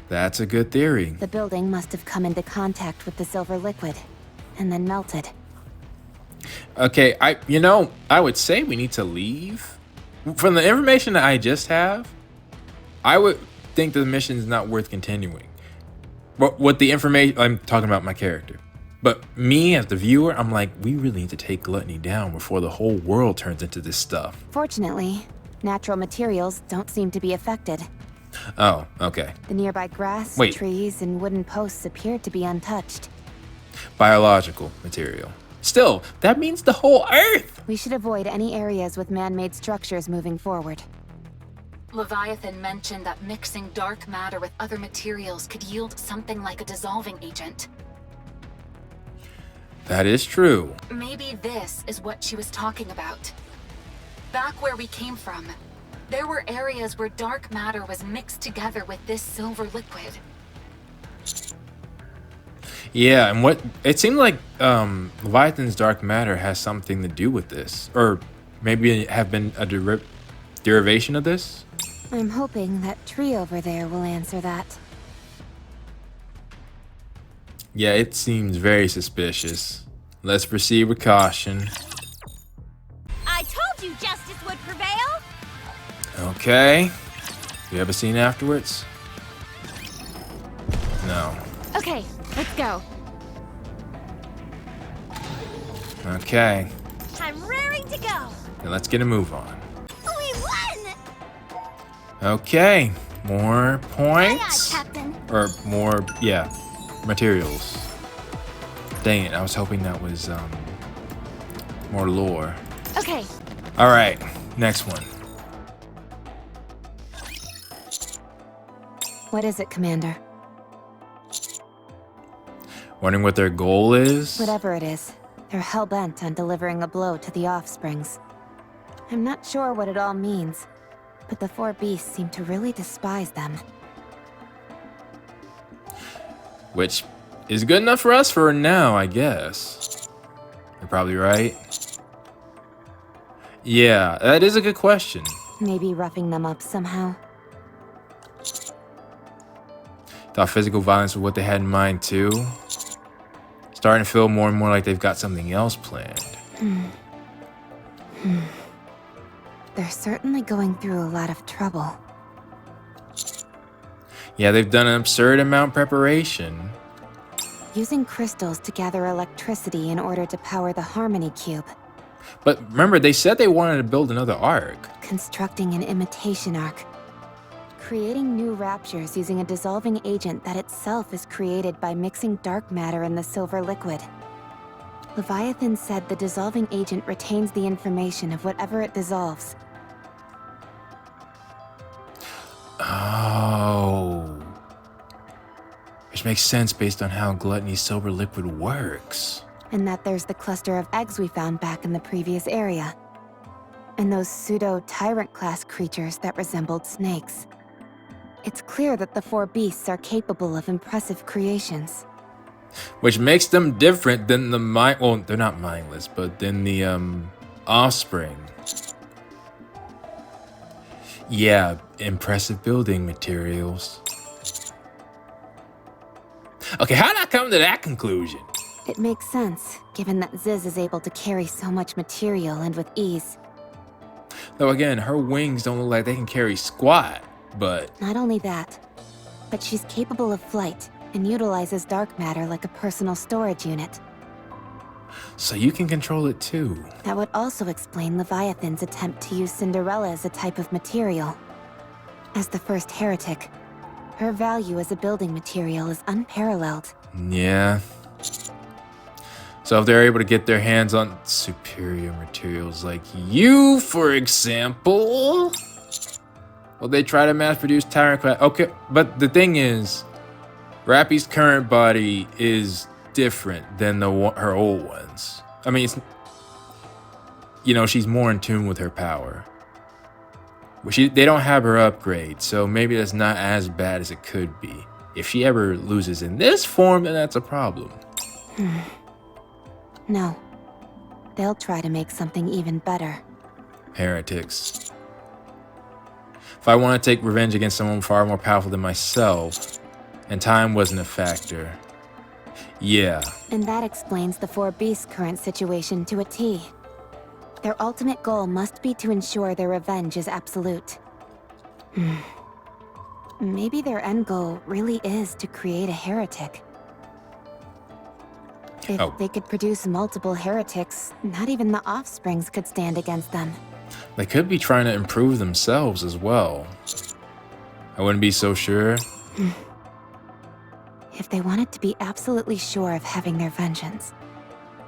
That's a good theory.
The building must have come into contact with the silver liquid, and then melted.
Okay, I would say we need to leave. From the information that I just have, I would think the mission is not worth continuing. But with the information, I'm talking about my character. But me as the viewer, I'm like, we really need to take Gluttony down before the whole world turns into this stuff.
Fortunately, natural materials don't seem to be affected.
Oh, okay.
The nearby grass, trees, and wooden posts appear to be untouched.
Biological material. Still, that means the whole Earth!
We should avoid any areas with man-made structures moving forward.
Leviathan mentioned that mixing dark matter with other materials could yield something like a dissolving agent.
That is true.
Maybe this is what she was talking about. Back where we came from, there were areas where dark matter was mixed together with this silver liquid.
Yeah, and what it seemed like Leviathan's dark matter has something to do with this, or maybe have been a derivation of this.
I'm hoping that tree over there will answer that.
Yeah, it seems very suspicious. Let's proceed with caution.
I told you justice would prevail.
Okay. You have a scene afterwards? No.
Okay, let's go.
Okay.
I'm raring to go.
Then let's get a move on.
We won!
Okay. More points.
Aye, aye, Captain.
Or more, yeah, materials. Dang it, I was hoping that was more lore.
Okay.
Alright, next one.
What is it, Commander?
Wondering what their goal is?
Whatever it is, they're hell-bent on delivering a blow to the Offsprings. I'm not sure what it all means, but the four beasts seem to really despise them.
Which is good enough for us for now, I guess. You're probably right. Yeah, that is a good question.
Maybe roughing them up somehow.
Thought physical violence was what they had in mind too. Starting to feel more and more like they've got something else planned.
They're certainly going through a lot of trouble.
Yeah, they've done an absurd amount of preparation.
Using crystals to gather electricity in order to power the Harmony Cube.
But remember, they said they wanted to build another arc.
Constructing an imitation arc. Creating new raptures using a dissolving agent that itself is created by mixing dark matter in the silver liquid. Leviathan said the dissolving agent retains the information of whatever it dissolves.
Oh. Which makes sense based on how Gluttony's silver liquid works.
And that there's the cluster of eggs we found back in the previous area. And those pseudo-tyrant-class creatures that resembled snakes. It's clear that the four beasts are capable of impressive creations.
Which makes them different than the well, they're not mindless, but than the offspring. Yeah, impressive building materials. Okay, how did I come to that conclusion?
It makes sense, given that Ziz is able to carry so much material and with ease.
Though again, her wings don't look like they can carry squat, but...
Not only that, but she's capable of flight and utilizes dark matter like a personal storage unit.
So you can control it too.
That would also explain Leviathan's attempt to use Cinderella as a type of material. As the first heretic, her value as a building material is unparalleled.
Yeah. So if they're able to get their hands on superior materials like you, for example... Will they try to mass produce Tyrant class? Okay, but the thing is, Rappy's current body is different than her old ones. I mean, it's, you know, she's more in tune with her power. They don't have her upgrade, so maybe that's not as bad as it could be. If she ever loses in this form, then that's a problem.
No. They'll try to make something even better.
Heretics. If I want to take revenge against someone far more powerful than myself, and time wasn't a factor, yeah.
And that explains the four beasts' current situation to a T. Their ultimate goal must be to ensure their revenge is absolute. Maybe their end goal really is to create a heretic. If they could produce multiple heretics, not even the offsprings could stand against them.
They could be trying to improve themselves as well. I wouldn't be so sure.
If they wanted to be absolutely sure of having their vengeance,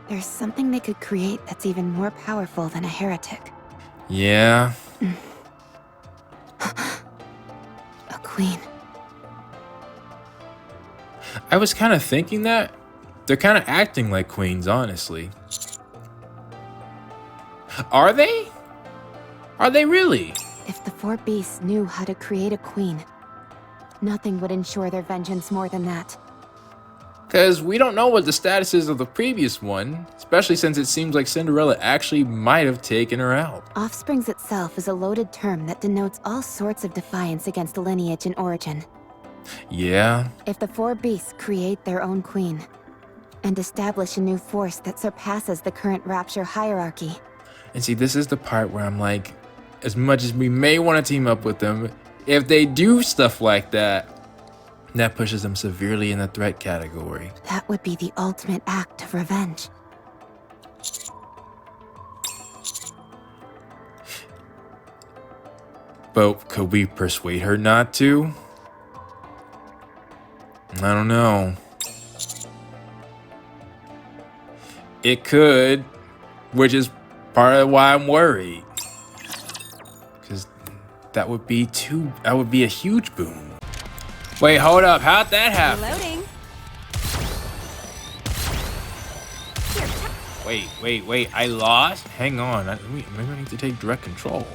there's something they could create that's even more powerful than a heretic.
Yeah.
A queen.
I was kind of thinking that. They're kind of acting like queens, honestly. Are they? Are they really?
If the four beasts knew how to create a queen, nothing would ensure their vengeance more than that.
Because we don't know what the status is of the previous one, especially since it seems like Cinderella actually might have taken her out.
Offsprings itself is a loaded term that denotes all sorts of defiance against lineage and origin.
Yeah.
If the four beasts create their own queen, and establish a new force that surpasses the current Rapture hierarchy.
And see, this is the part where I'm like, as much as we may want to team up with them, if they do stuff like that, that pushes them severely in the threat category.
That would be the ultimate act of revenge.
But could we persuade her not to? I don't know. It could, which is part of why I'm worried. Because that would be a huge boon. Wait, hold up, how'd that happen?
Loading.
Wait, I lost? Hang on, maybe I need to take direct control.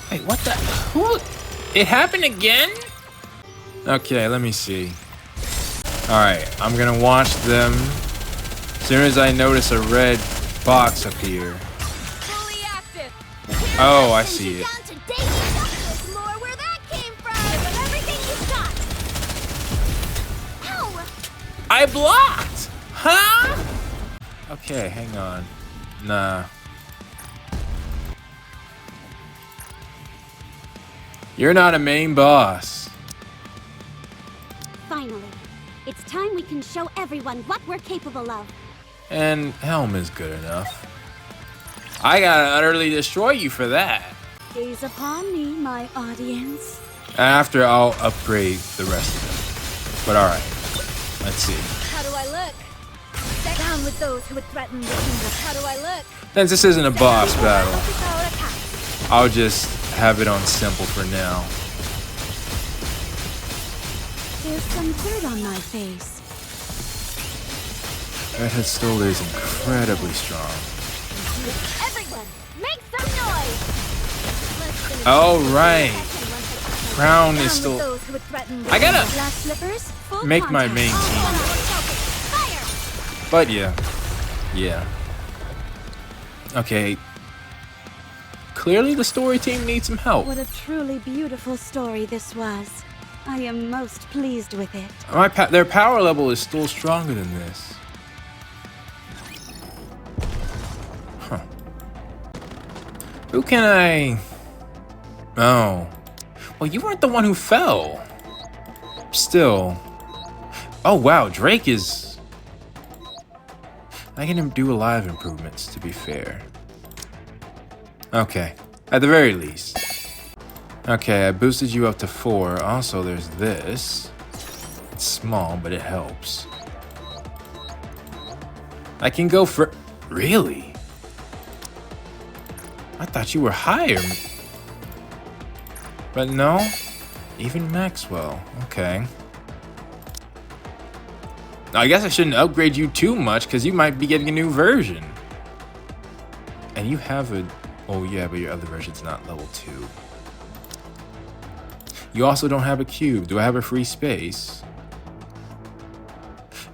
Wait, what the, it happened again? Okay, let me see. Alright, I'm gonna watch them. As soon as I notice a red box appear.
Fully active.
Oh, I see it.
More where that came from. Give them everything you've got. Ow!
I blocked! Huh? Okay, hang on. Nah. You're not a main boss.
Finally, it's time we can show everyone what we're capable of.
And Helm is good enough. I gotta utterly destroy you for that.
Gaze upon me, my audience.
After I'll upgrade the rest of them. But alright, let's see.
How do I look? Down with those who would threaten the kingdom. How do I look?
Since this isn't a boss battle, I'll just have it on simple for now.
There's some dirt on my face.
Red Head still is incredibly strong.
Everyone, make some noise.
Alright. Crown is still... I gotta make my main team. But yeah. Yeah. Okay. Clearly the story team needs some help.
What a truly beautiful story this was. I am most pleased with it.
Their power level is still stronger than this. Huh. Who can I... Oh. Well, you weren't the one who fell. Still. Oh, wow. Drake is... I can do a lot of improvements, to be fair. Okay. At the very least. Okay, I boosted you up to 4. Also, there's this. It's small, but it helps. I can go for... Really? I thought you were higher. But no? Even Maxwell. Okay. I guess I shouldn't upgrade you too much because you might be getting a new version. And you have a... Oh yeah, but your other version's not level 2. You also don't have a cube. Do I have a free space?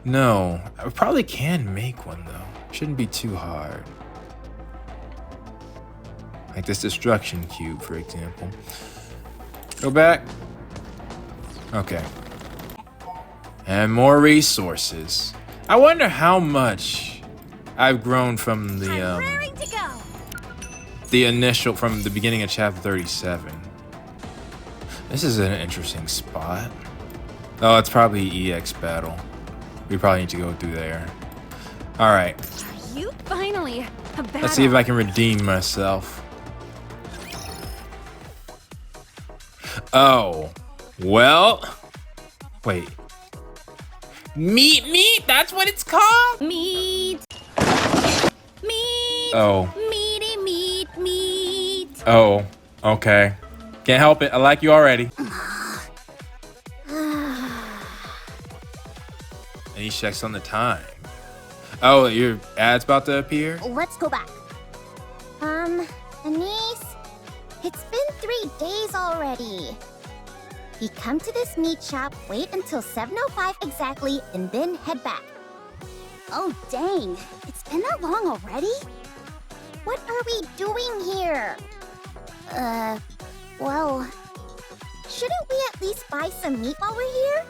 No. I probably can make one though. Shouldn't be too hard. Like this destruction cube, for example. Go back. Okay. And more resources. I wonder how much I've grown from the
Raring to go.
the initial, from the beginning of chapter 37. This is an interesting spot. Oh, it's probably EX battle. We probably need to go through there. All right.
You finally a battle.
Let's see if I can redeem myself. Oh, well. Wait. Meat? That's what it's called?
Meat.
Oh.
Meaty meat.
Oh, okay. Can't help it. I like you already. And he checks on the time. Oh, your ad's about to appear?
Let's go back. Anis, it's been 3 days already. We come to this meat shop, wait until 7:05 exactly, and then head back. Oh, dang. It's been that long already? What are we doing here? Well, shouldn't we at least buy some meat while we're here?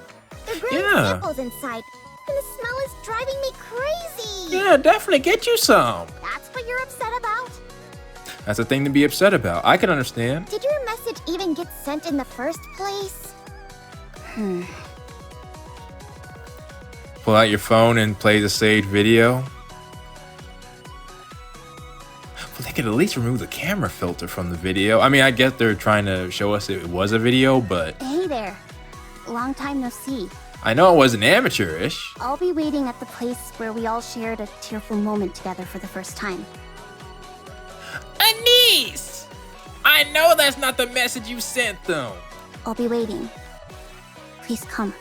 They're growing samples inside, and the smell is driving me crazy.
Yeah, definitely get you some.
That's what you're upset about?
That's a thing to be upset about. I can understand.
Did your message even get sent in the first place?
Pull out your phone and play the saved video. Well, they could at least remove the camera filter from the video. I mean, I get they're trying to show us it was a video, but...
Hey there. Long time no see.
I know it wasn't amateurish.
I'll be waiting at the place where we all shared a tearful moment together for the first time.
Anis! I know that's not the message you sent them.
I'll be waiting. Please come.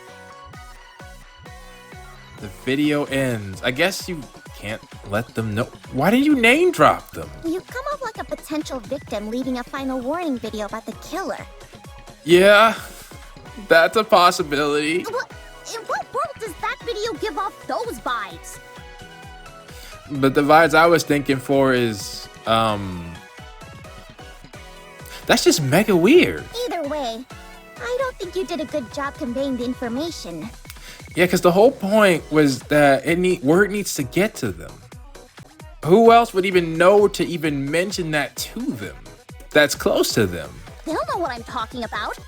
The video ends. I guess you can't let them know. Why did you name drop them?
You come off like a potential victim leaving a final warning video about the killer.
Yeah, that's a possibility.
In what world does that video give off those vibes?
But the vibes I was thinking for is, that's just mega weird.
Either way, I don't think you did a good job conveying the information.
Yeah, because the whole point was that word needs to get to them. Who else would even know to even mention that to them? That's close to them.
They'll know what I'm talking about.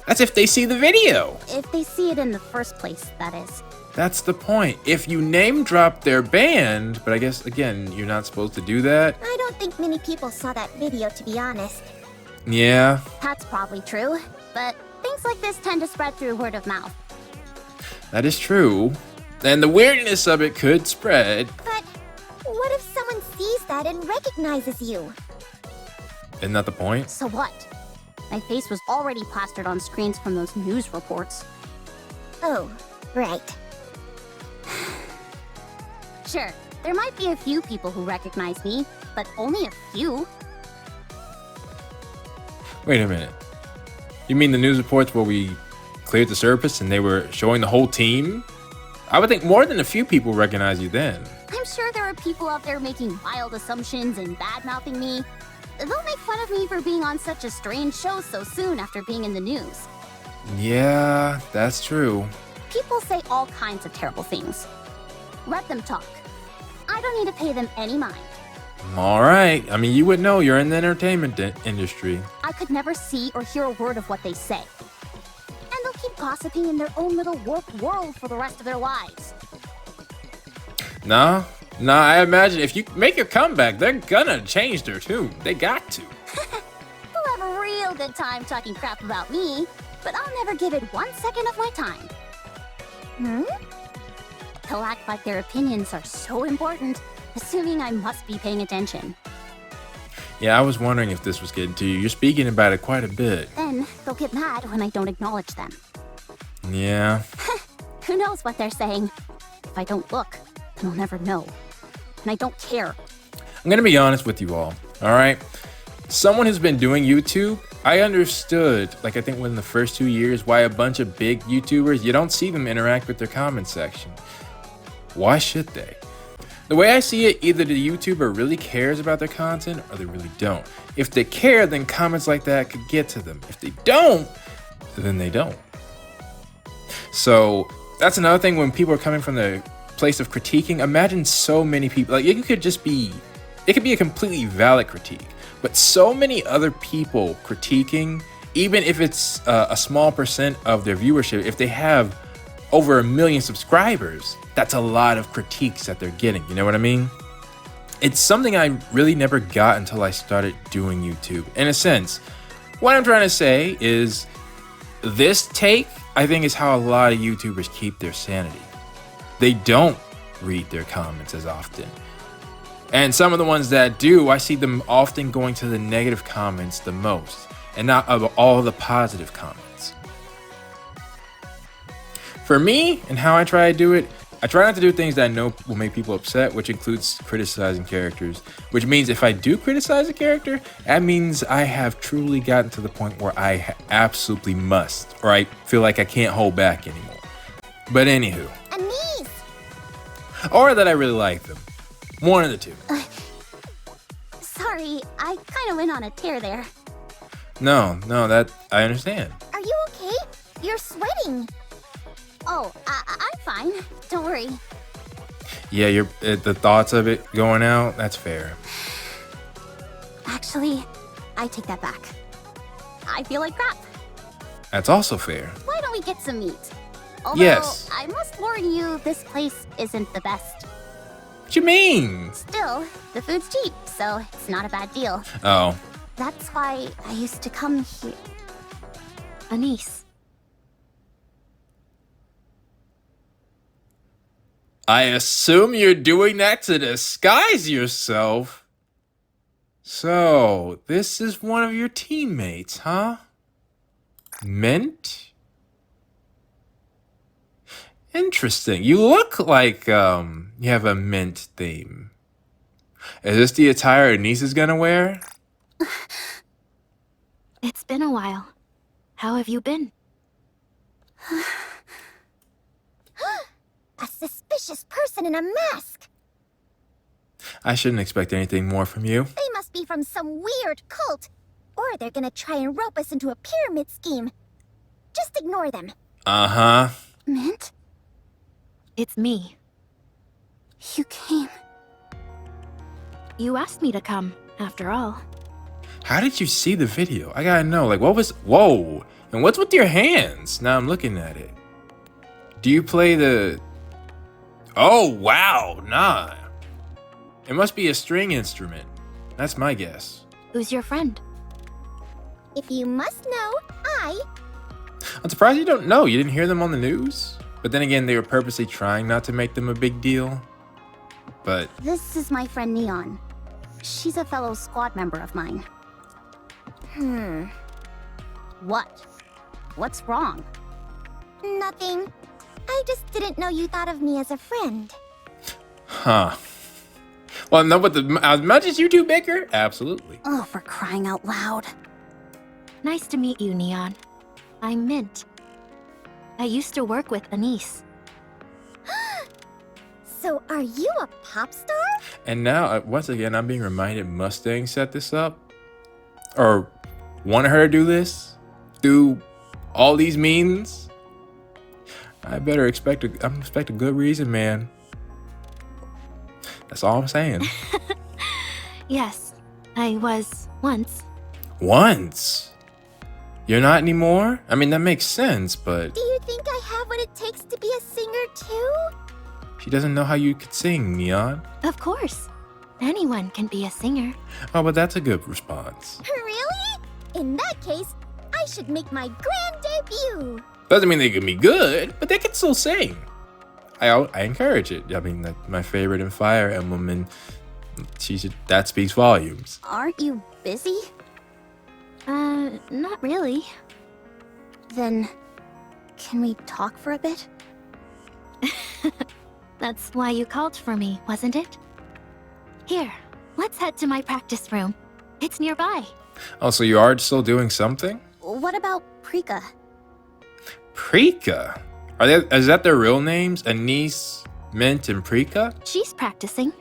That's if they see the video.
If they see it in the first place, that is.
That's the point. If you name drop their band, but I guess, again, you're not supposed to do that.
I don't think many people saw that video, to be honest.
Yeah.
That's probably true, but things like this tend to spread through word of mouth.
That is true. And the weirdness of it could spread.
But what if someone sees that and recognizes you?
Isn't that the point?
So what? My face was already plastered on screens from those news reports. Oh, right. Sure, there might be a few people who recognize me, but only a few.
Wait a minute. You mean the news reports where we cleared the surface and they were showing the whole team? I would think more than a few people recognize you then.
I'm sure there are people out there making wild assumptions and bad-mouthing me. They'll make fun of me for being on such a strange show so soon after being in the news.
Yeah, that's true.
People say all kinds of terrible things. Let them talk. I don't need to pay them any mind.
All right. I mean, you would know. You're in the entertainment industry.
I could never see or hear a word of what they say. And they'll keep gossiping in their own little warped world for the rest of their lives.
Nah, I imagine if you make your comeback, they're gonna change their tune. They got to.
They'll have a real good time talking crap about me, but I'll never give it 1 second of my time. They'll act like their opinions are so important, assuming I must be paying attention.
Yeah, I was wondering if this was getting to you. You're speaking about it quite a bit.
Then they'll get mad when I don't acknowledge them.
Yeah.
Who knows what they're saying? If I don't look, then I'll never know. And I don't care.
I'm gonna be honest with you all right? Someone who's been doing YouTube, I understood, like I think within the first 2 years, why a bunch of big YouTubers, you don't see them interact with their comment section. Why should they? The way I see it, either the YouTuber really cares about their content or they really don't. If they care, then comments like that could get to them. If they don't, then they don't. So that's another thing when people are coming from the place of critiquing. Imagine so many people, like it could be a completely valid critique, but so many other people critiquing, even if it's a small percent of their viewership, if they have over 1 million subscribers, that's a lot of critiques that they're getting. You know what I mean? It's something I really never got until I started doing YouTube. In a sense, what I'm trying to say is this take, I think, is how a lot of YouTubers keep their sanity. They don't read their comments as often. And some of the ones that do, I see them often going to the negative comments the most, and not of all the positive comments. For me, and how I try to do it, I try not to do things that I know will make people upset, which includes criticizing characters. Which means if I do criticize a character, that means I have truly gotten to the point where I absolutely must, or I feel like I can't hold back anymore. But anywho.
ANIS!
Or that I really like them. One of the two.
Sorry, I kind of went on a tear there.
No, that I understand.
Are you okay? You're sweating. Oh, I'm fine. Don't worry.
Yeah, the thoughts of it going out, that's fair.
Actually, I take that back. I feel like crap.
That's also fair.
Why don't we get some meat? Although,
yes.
I must warn you, this place isn't the best.
What you mean?
Still, the food's cheap, so it's not a bad deal.
Oh.
That's why I used to come here.
ANIS.
I assume you're doing that to disguise yourself. So, this is one of your teammates, huh? Mint? Interesting. You look like, you have a mint theme. Is this the attire ANIS is gonna wear?
It's been a while. How have you been?
A suspicious person in a mask!
I shouldn't expect anything more from you.
They must be from some weird cult. Or they're gonna try and rope us into a pyramid scheme. Just ignore them.
Uh-huh.
Mint?
It's me.
You came.
You asked me to come, after all.
How did you see the video? I gotta know, like, what was... Whoa! And what's with your hands? Now I'm looking at it. Do you play the... Oh, wow! Nah. It must be a string instrument. That's my guess.
Who's your friend?
If you must know,
I'm surprised you don't know. You didn't hear them on the news? But then again, they were purposely trying not to make them a big deal. But...
This is my friend Neon. She's a fellow squad member of mine. What? What's wrong? Nothing. I just didn't know you thought of me as a friend.
Huh. Well, no, but as much as you do, Baker, absolutely.
Oh, for crying out loud.
Nice to meet you, Neon. I'm Mint. I used to work with ANIS.
So are you a pop star?
And now, once again, I'm being reminded Mustang set this up. Or wanted her to do this. Through all these means. I better expect a good reason, man. That's all I'm saying.
Yes, I was once.
Once? You're not anymore? I mean, that makes sense, but...
Do you think I have what it takes to be a singer too?
She doesn't know how you could sing, Neon.
Of course. Anyone can be a singer.
Oh, but that's a good response.
Really? In that case, I should make my grand debut.
Doesn't mean they can be good, but they can still sing. I encourage it. I mean, my favorite in Fire Emblem, and that speaks volumes.
Aren't you busy?
Not really.
Then, can we talk for a bit?
That's why you called for me, wasn't it? Here, let's head to my practice room. It's nearby.
Oh, so you are still doing something?
What about Prika?
Prika? Is that their real names? ANIS, Mint, and Prika?
She's practicing,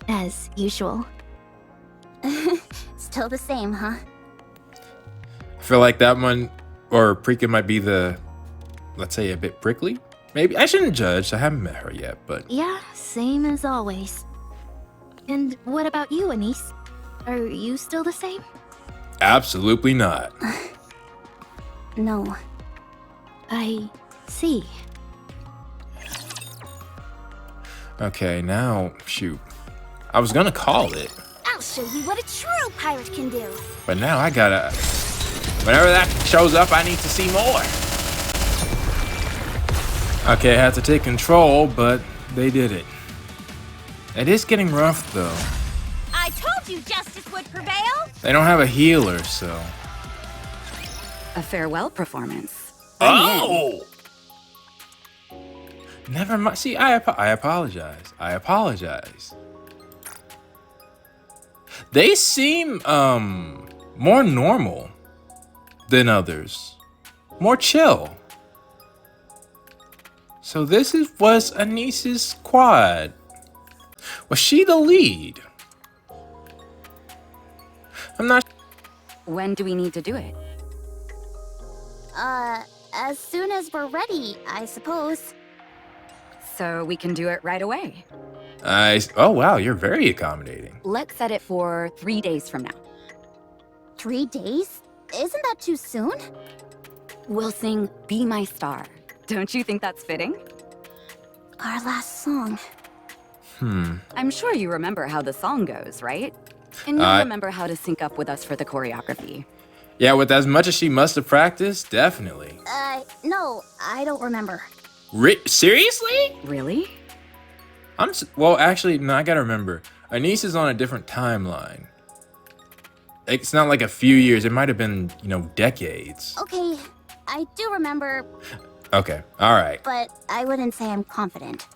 as usual.
Still the same, huh?
I feel like that one, or Prika might be the, let's say, a bit prickly? Maybe. I shouldn't judge. I haven't met her yet, but...
Yeah, same as always. And what about you, ANIS? Are you still the same?
Absolutely not.
No.
I see.
Okay, now, shoot. I was gonna call it,
I'll show you what a true pirate can do.
but now I gotta... Whenever that shows up, I need to see more. Okay, I had to take control, but they did it. It is getting rough, though.
I told you justice would prevail.
They don't have a healer, so...
A farewell performance.
Oh! Never mind. See, I apologize. I apologize. They seem, more normal than others. More chill. So this was ANIS's squad. Was she the lead? I'm not...
When do we need to do it?
As soon as we're ready, I suppose.
So we can do it right away.
Oh, wow, you're very accommodating.
Let's set it for 3 days from now.
3 days? Isn't that too soon?
We'll sing Be My Star. Don't you think that's fitting?
Our last song.
I'm sure you remember how the song goes, right? And you'll remember how to sync up with us for the choreography.
Yeah, with as much as she must have practiced, definitely.
No, I don't remember.
Seriously?
Really?
Well, actually, no, I gotta remember. ANIS is on a different timeline. It's not like a few years. It might have been, decades.
Okay, I do remember,
Okay, all right.
but I wouldn't say I'm confident.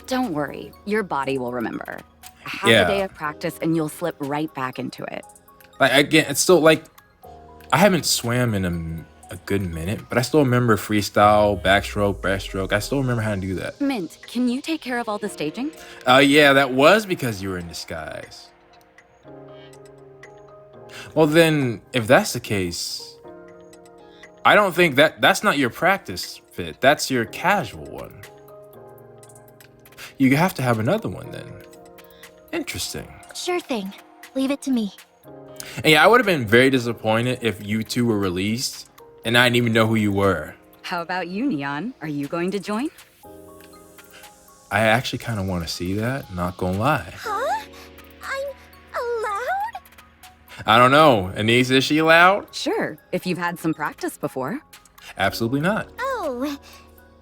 Don't worry, your body will remember. Half
Yeah.
a day of practice and you'll slip right back into it.
Like, again, it's still like, I haven't swam in a good minute, but I still remember freestyle, backstroke, breaststroke. I still remember how to do that.
Mint, can you take care of all the staging?
Yeah, that was because you were in disguise. Well, then, if that's the case, I don't think that's not your practice fit. That's your casual one. You have to have another one then. Interesting.
Sure thing. Leave it to me.
And yeah, I would have been very disappointed if you two were released and I didn't even know who you were.
How about you, Neon? Are you going to join?
I actually kind of want to see that, not gonna lie.
Huh? I'm allowed?
I don't know. ANIS, is she allowed?
Sure, if you've had some practice before.
Absolutely not.
Oh,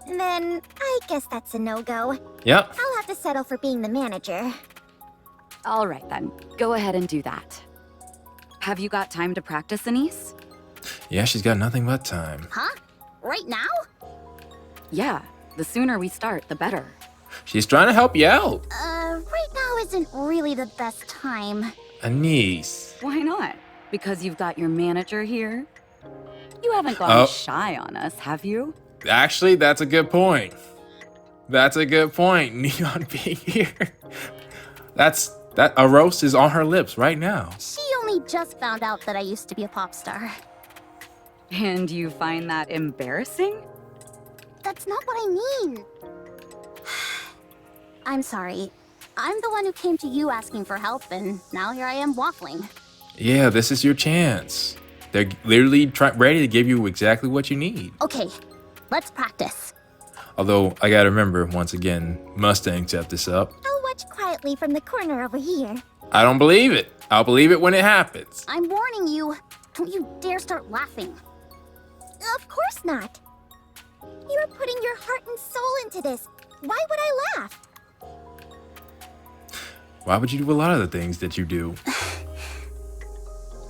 then I guess that's a no-go.
Yep.
I'll have to settle for being the manager.
All right then, go ahead and do that. Have you got time to practice, ANIS?
Yeah, she's got nothing but time.
Huh? Right now?
Yeah, the sooner we start, the better.
She's trying to help you out.
Right now isn't really the best time.
ANIS.
Why not? Because you've got your manager here? You haven't gone
Oh.
shy on us, have you?
Actually, that's a good point. That's a good point. Neon being here. That a roast is on her lips right now.
She only just found out that I used to be a pop star.
And you find that embarrassing?
That's not what I mean. I'm sorry. I'm the one who came to you asking for help, and now here I am waffling.
Yeah, this is your chance. They're literally ready to give you exactly what you need.
Okay, let's practice.
Although, I gotta remember, once again, Mustang set this up.
I'll watch quietly from the corner over here.
I don't believe it. I'll believe it when it happens.
I'm warning you. Don't you dare start laughing. Of course not. You're putting your heart and soul into this. Why would I laugh?
Why would you do a lot of the things that you do?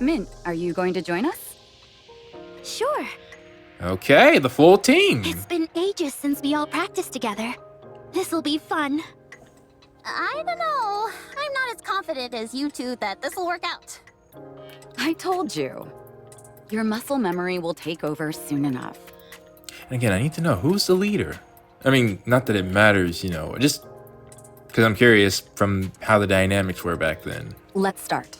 Mint, are you going to join us?
Sure.
Okay, the full team.
It's been ages since we all practiced together. This'll be fun.
I don't know. I'm not as confident as you two that this will work out.
I told you. Your muscle memory will take over soon enough.
And again, I need to know who's the leader. I mean, not that it matters, you know, just because I'm curious from how the dynamics were back then.
Let's start.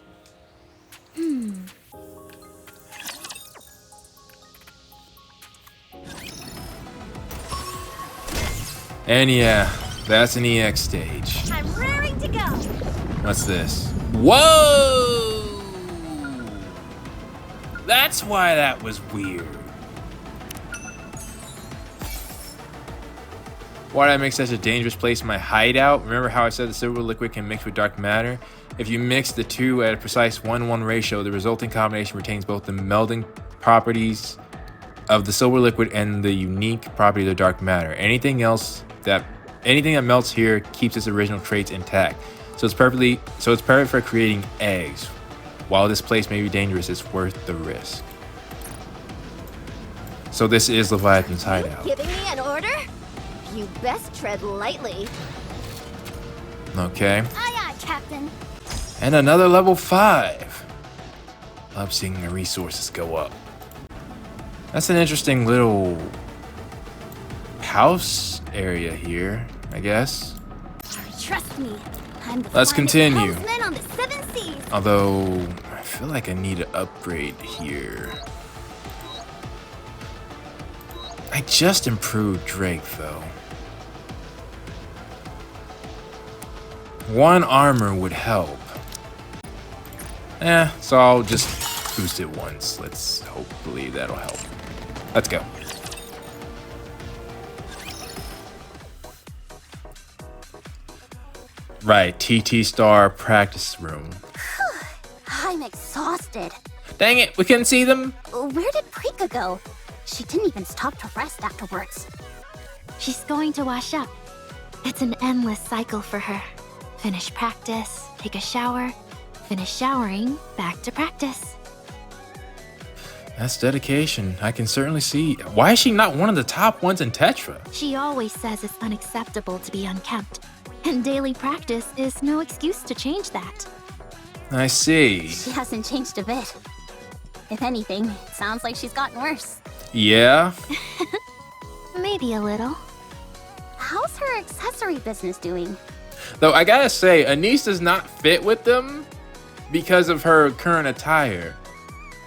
And yeah, that's an EX stage.
I'm raring to go.
What's this? Whoa! That's why that was weird. Why did I make such a dangerous place my hideout? Remember how I said the silver liquid can mix with dark matter? If you mix the two at a precise 1:1 ratio, the resulting combination retains both the melding properties of the silver liquid and the unique property of the dark matter. Anything that melts here keeps its original traits intact. So it's perfect for creating eggs. While this place may be dangerous, it's worth the risk. So this is Leviathan's hideout.
Giving me an order? You best tread lightly.
Okay.
Aye, aye, Captain.
And another level 5. Love seeing the resources go up. That's an interesting little house area here, I guess.
Trust me, I'm the
Let's
finest
continue.
helmsman on the 7 seas.
Although, I feel like I need an upgrade here. I just improved Drake, though. 1 armor would help. So I'll just boost it once. Let's hopefully that'll help. Let's go. Right, TT Star practice room.
I'm exhausted.
Dang it, we couldn't see them.
Where did Prika go? She didn't even stop to rest afterwards.
She's going to wash up. It's an endless cycle for her. Finish practice, take a shower, finish showering, back to practice.
That's dedication. I can certainly see. Why is she not one of the top ones in Tetra?
She always says it's unacceptable to be unkempt, and daily practice is no excuse to change that.
I see.
She hasn't changed a bit. If anything, it sounds like she's gotten worse.
Yeah?
Maybe a little.
How's her accessory business doing?
Though I gotta say, ANIS does not fit with them because of her current attire.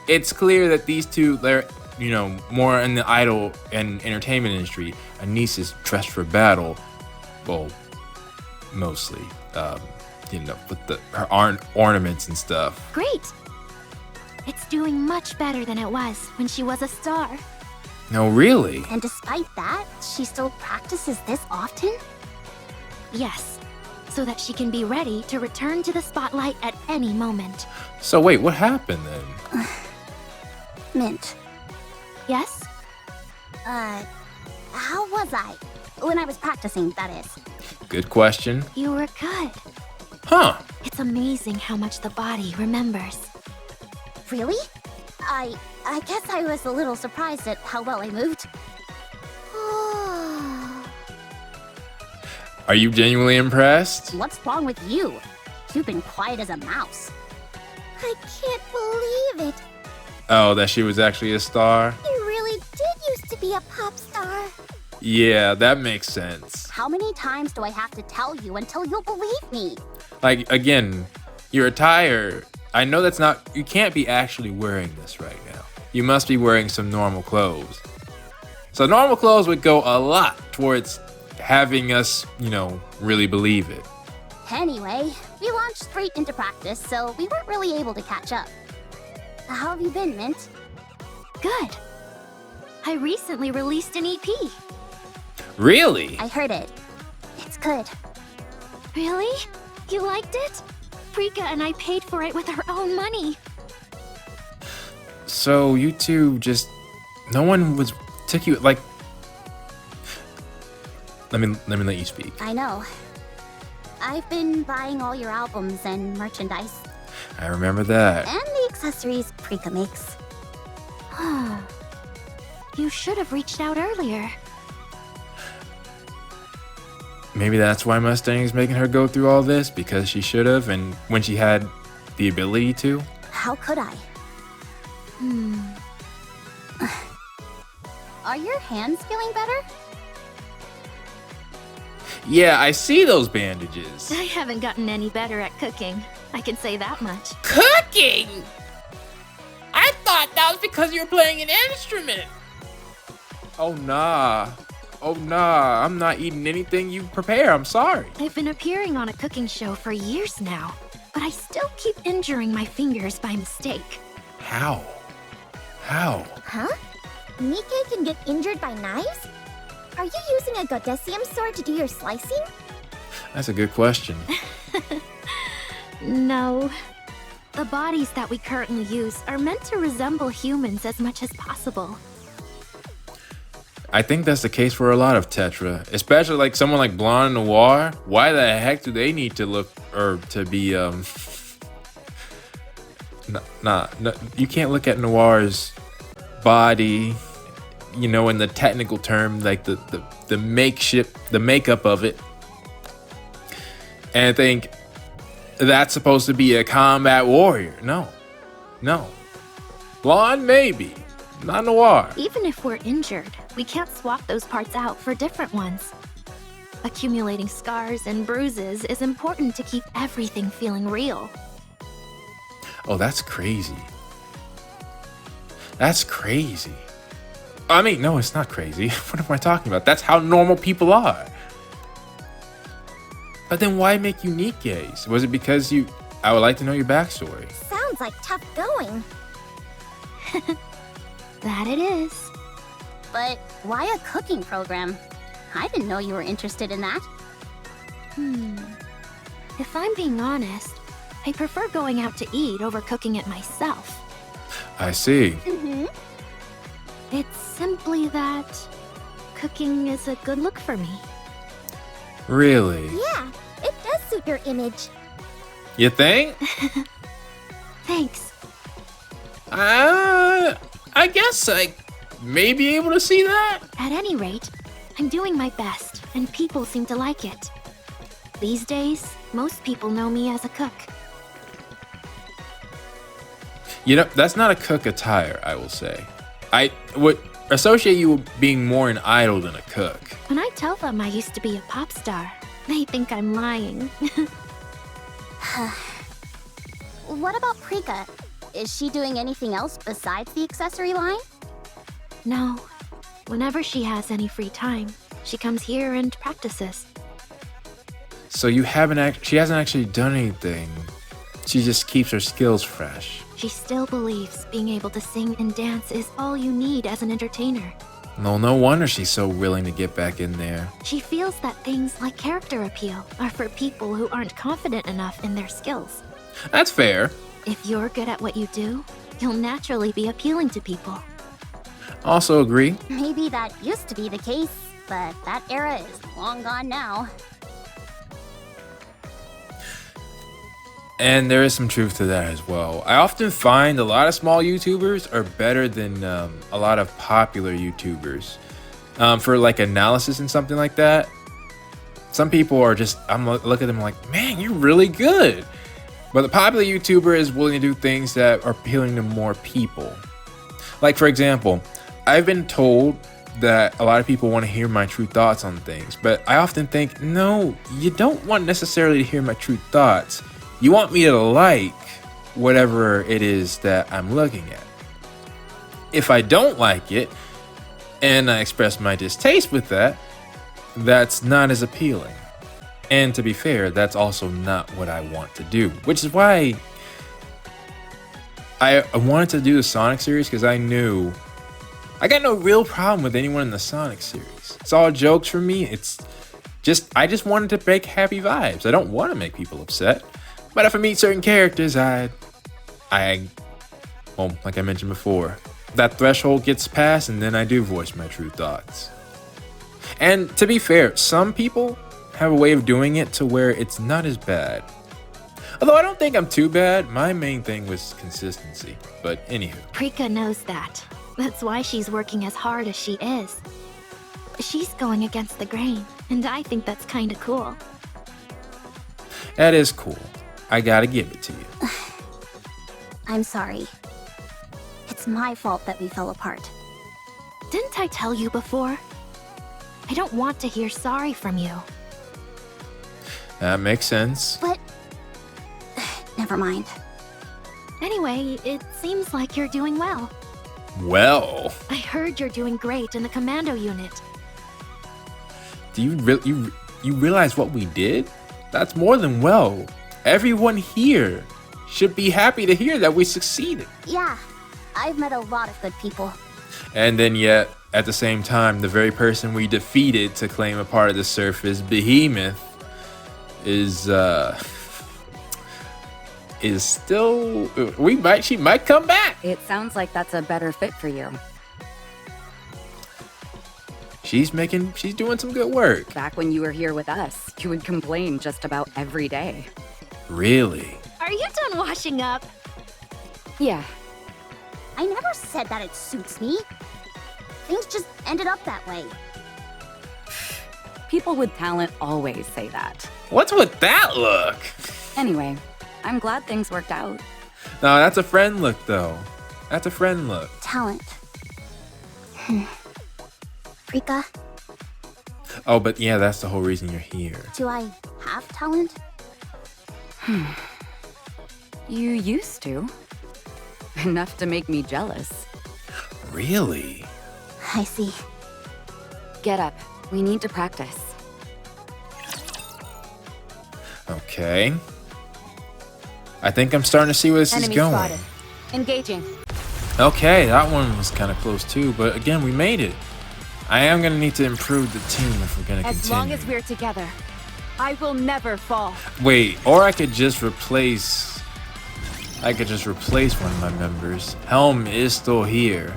It's clear that these two, they're, you know, more in the idol and entertainment industry. ANIS is dressed for battle. Well, mostly. You know, with her ornaments and stuff.
Great! It's doing much better than it was when she was a star.
No, really?
And despite that, she still practices this often?
Yes, so that she can be ready to return to the spotlight at any moment.
So wait, what happened then?
Mint.
Yes?
How was I? When I was practicing, that is.
Good question.
You were good.
Huh.
It's amazing how much the body remembers.
Really? I guess I was a little surprised at how well I moved.
Are you genuinely impressed?
What's wrong with you? You've been quiet as a mouse. I can't believe it.
Oh, that she was actually a star?
You really did used to be a pop star.
Yeah, that makes sense.
How many times do I have to tell you until you'll believe me?
Like, again, your attire, I know that's not, you can't be actually wearing this right now. You must be wearing some normal clothes. So normal clothes would go a lot towards having us, you know, really believe it.
Anyway, we launched straight into practice, so we weren't really able to catch up. How have you been, Mint?
Good. I recently released an EP.
Really?
I heard it. It's good.
Really? You liked it? Prika and I paid for it with our own money.
So you two just, no one took you, like, let me let you speak.
I know. I've been buying all your albums and merchandise.
I remember that.
And the accessories Prika makes.
You should have reached out earlier.
Maybe that's why Mustang is making her go through all this, because she should have, and when she had the ability to.
How could I? Are your hands feeling better?
Yeah, I see those bandages.
I haven't gotten any better at cooking. I can say that much.
Cooking? I thought that was because you were playing an instrument. Oh nah, I'm not eating anything you prepare, I'm sorry.
I've been appearing on a cooking show for years now, but I still keep injuring my fingers by mistake.
How?
Huh? Nikke can get injured by knives? Are you using a Godesium sword to do your slicing?
That's a good question.
No. The bodies that we currently use are meant to resemble humans as much as possible.
I think that's the case for a lot of Tetra, especially like someone like Blonde Noir. Why the heck do they need to look or to be nah, you can't look at Noir's body, you know, in the technical term, like the makeup of it, and think that's supposed to be a combat warrior. No. Blonde maybe, not Noir.
Even if we're injured, we can't swap those parts out for different ones. Accumulating scars and bruises is important to keep everything feeling real.
Oh, that's crazy. That's crazy. I mean, no, it's not crazy. What am I talking about? That's how normal people are. But then why make you Nikkes? Was it because you... I would like to know your backstory.
Sounds like tough going.
That it is.
But why a cooking program? I didn't know you were interested in that.
If I'm being honest, I prefer going out to eat over cooking it myself.
I see.
It's simply that cooking is a good look for me.
Really?
Yeah, it does suit your image.
You think?
Thanks.
I guess I may be able to see that.
At any rate, I'm doing my best, and people seem to like it. These days, most people know me as a cook.
You know, that's not a cook attire, I will say. I would associate you with being more an idol than a cook.
When I tell them I used to be a pop star, they think I'm lying.
What about Prika? Is she doing anything else besides the accessory line?
No. Whenever she has any free time, she comes here and practices.
So you haven't she hasn't actually done anything. She just keeps her skills fresh.
She still believes being able to sing and dance is all you need as an entertainer.
No wonder she's so willing to get back in there.
She feels that things like character appeal are for people who aren't confident enough in their skills.
That's fair.
If you're good at what you do, you'll naturally be appealing to people.
Also agree.
Maybe that used to be the case, but that era is long gone now.
And there is some truth to that as well. I often find a lot of small YouTubers are better than a lot of popular YouTubers for like analysis and something like that. Some people are just, I'm look at them like, man, you're really good. But the popular YouTuber is willing to do things that are appealing to more people. Like, for example, I've been told that a lot of people want to hear my true thoughts on things, but I often think, no, you don't want necessarily to hear my true thoughts. You want me to like whatever it is that I'm looking at. If I don't like it, and I express my distaste with that, that's not as appealing. And to be fair, that's also not what I want to do. Which is why I wanted to do the Sonic series, because I knew I got no real problem with anyone in the Sonic series. It's all jokes for me. It's just, I just wanted to make happy vibes. I don't want to make people upset. But if I meet certain characters, well, like I mentioned before, that threshold gets passed and then I do voice my true thoughts. And to be fair, some people have a way of doing it to where it's not as bad. Although I don't think I'm too bad, my main thing was consistency. But anywho.
Prika knows that. That's why she's working as hard as she is. She's going against the grain, and I think that's kinda cool.
That is cool. I gotta give it to you.
I'm sorry. It's my fault that we fell apart.
Didn't I tell you before? I don't want to hear sorry from you.
That makes sense.
But... never mind.
Anyway, it seems like you're doing well.
Well.
I heard you're doing great in the commando unit.
Do you realize what we did? That's more than well. Everyone here should be happy to hear that we succeeded.
Yeah, I've met a lot of good people.
And then yet, at the same time, the very person we defeated to claim a part of the surface, Behemoth, is still... she might come back.
It sounds like that's a better fit for you.
She's doing some good work.
Back when you were here with us, you would complain just about every day.
Really?
Are you done washing up?
Yeah.
I never said that it suits me. Things just ended up that way.
People with talent always say that.
What's with that look?
Anyway, I'm glad things worked out.
No, that's a friend look, though. That's a friend look.
Talent. Rika,
Oh, but yeah, that's the whole reason you're here.
do I have talent?
You used to. Enough to make me jealous.
Really?
I see.
Get up. We need to practice.
Okay. I think I'm starting to see where this is going.
Engaging.
Okay, that one was kind of close too, but again, we made it. I am going to need to improve the team if we're going to continue.
As long as we're together, I will never fall.
Wait, or I could just replace... one of my members. Helm is still here.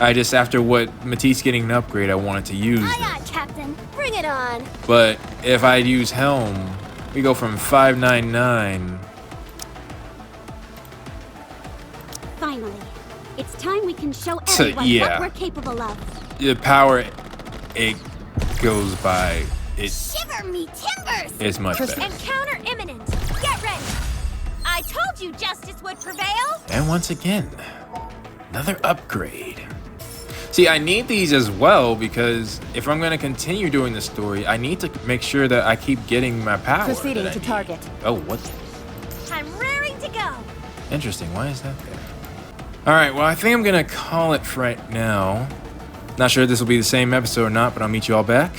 After what Matisse getting an upgrade, I wanted to use
Aye,
them.
Captain. Bring it on.
But if I use Helm, we go from 599.
Finally. It's time we can show everyone
yeah.
what we're capable of.
The power, it goes by...
Shiver me timbers!
It's much better.
Encounter imminent. Get ready. I told you justice would prevail.
And once again, another upgrade. See, I need these as well because if I'm going to continue doing the story, I need to make sure that I keep getting my power.
Proceeding
that I
to
need.
target.
Oh, what?
I'm raring to go.
Interesting. Why is that there? All right, well, I think I'm going to call it for right now. Not sure if this will be the same episode or not, but I'll meet you all back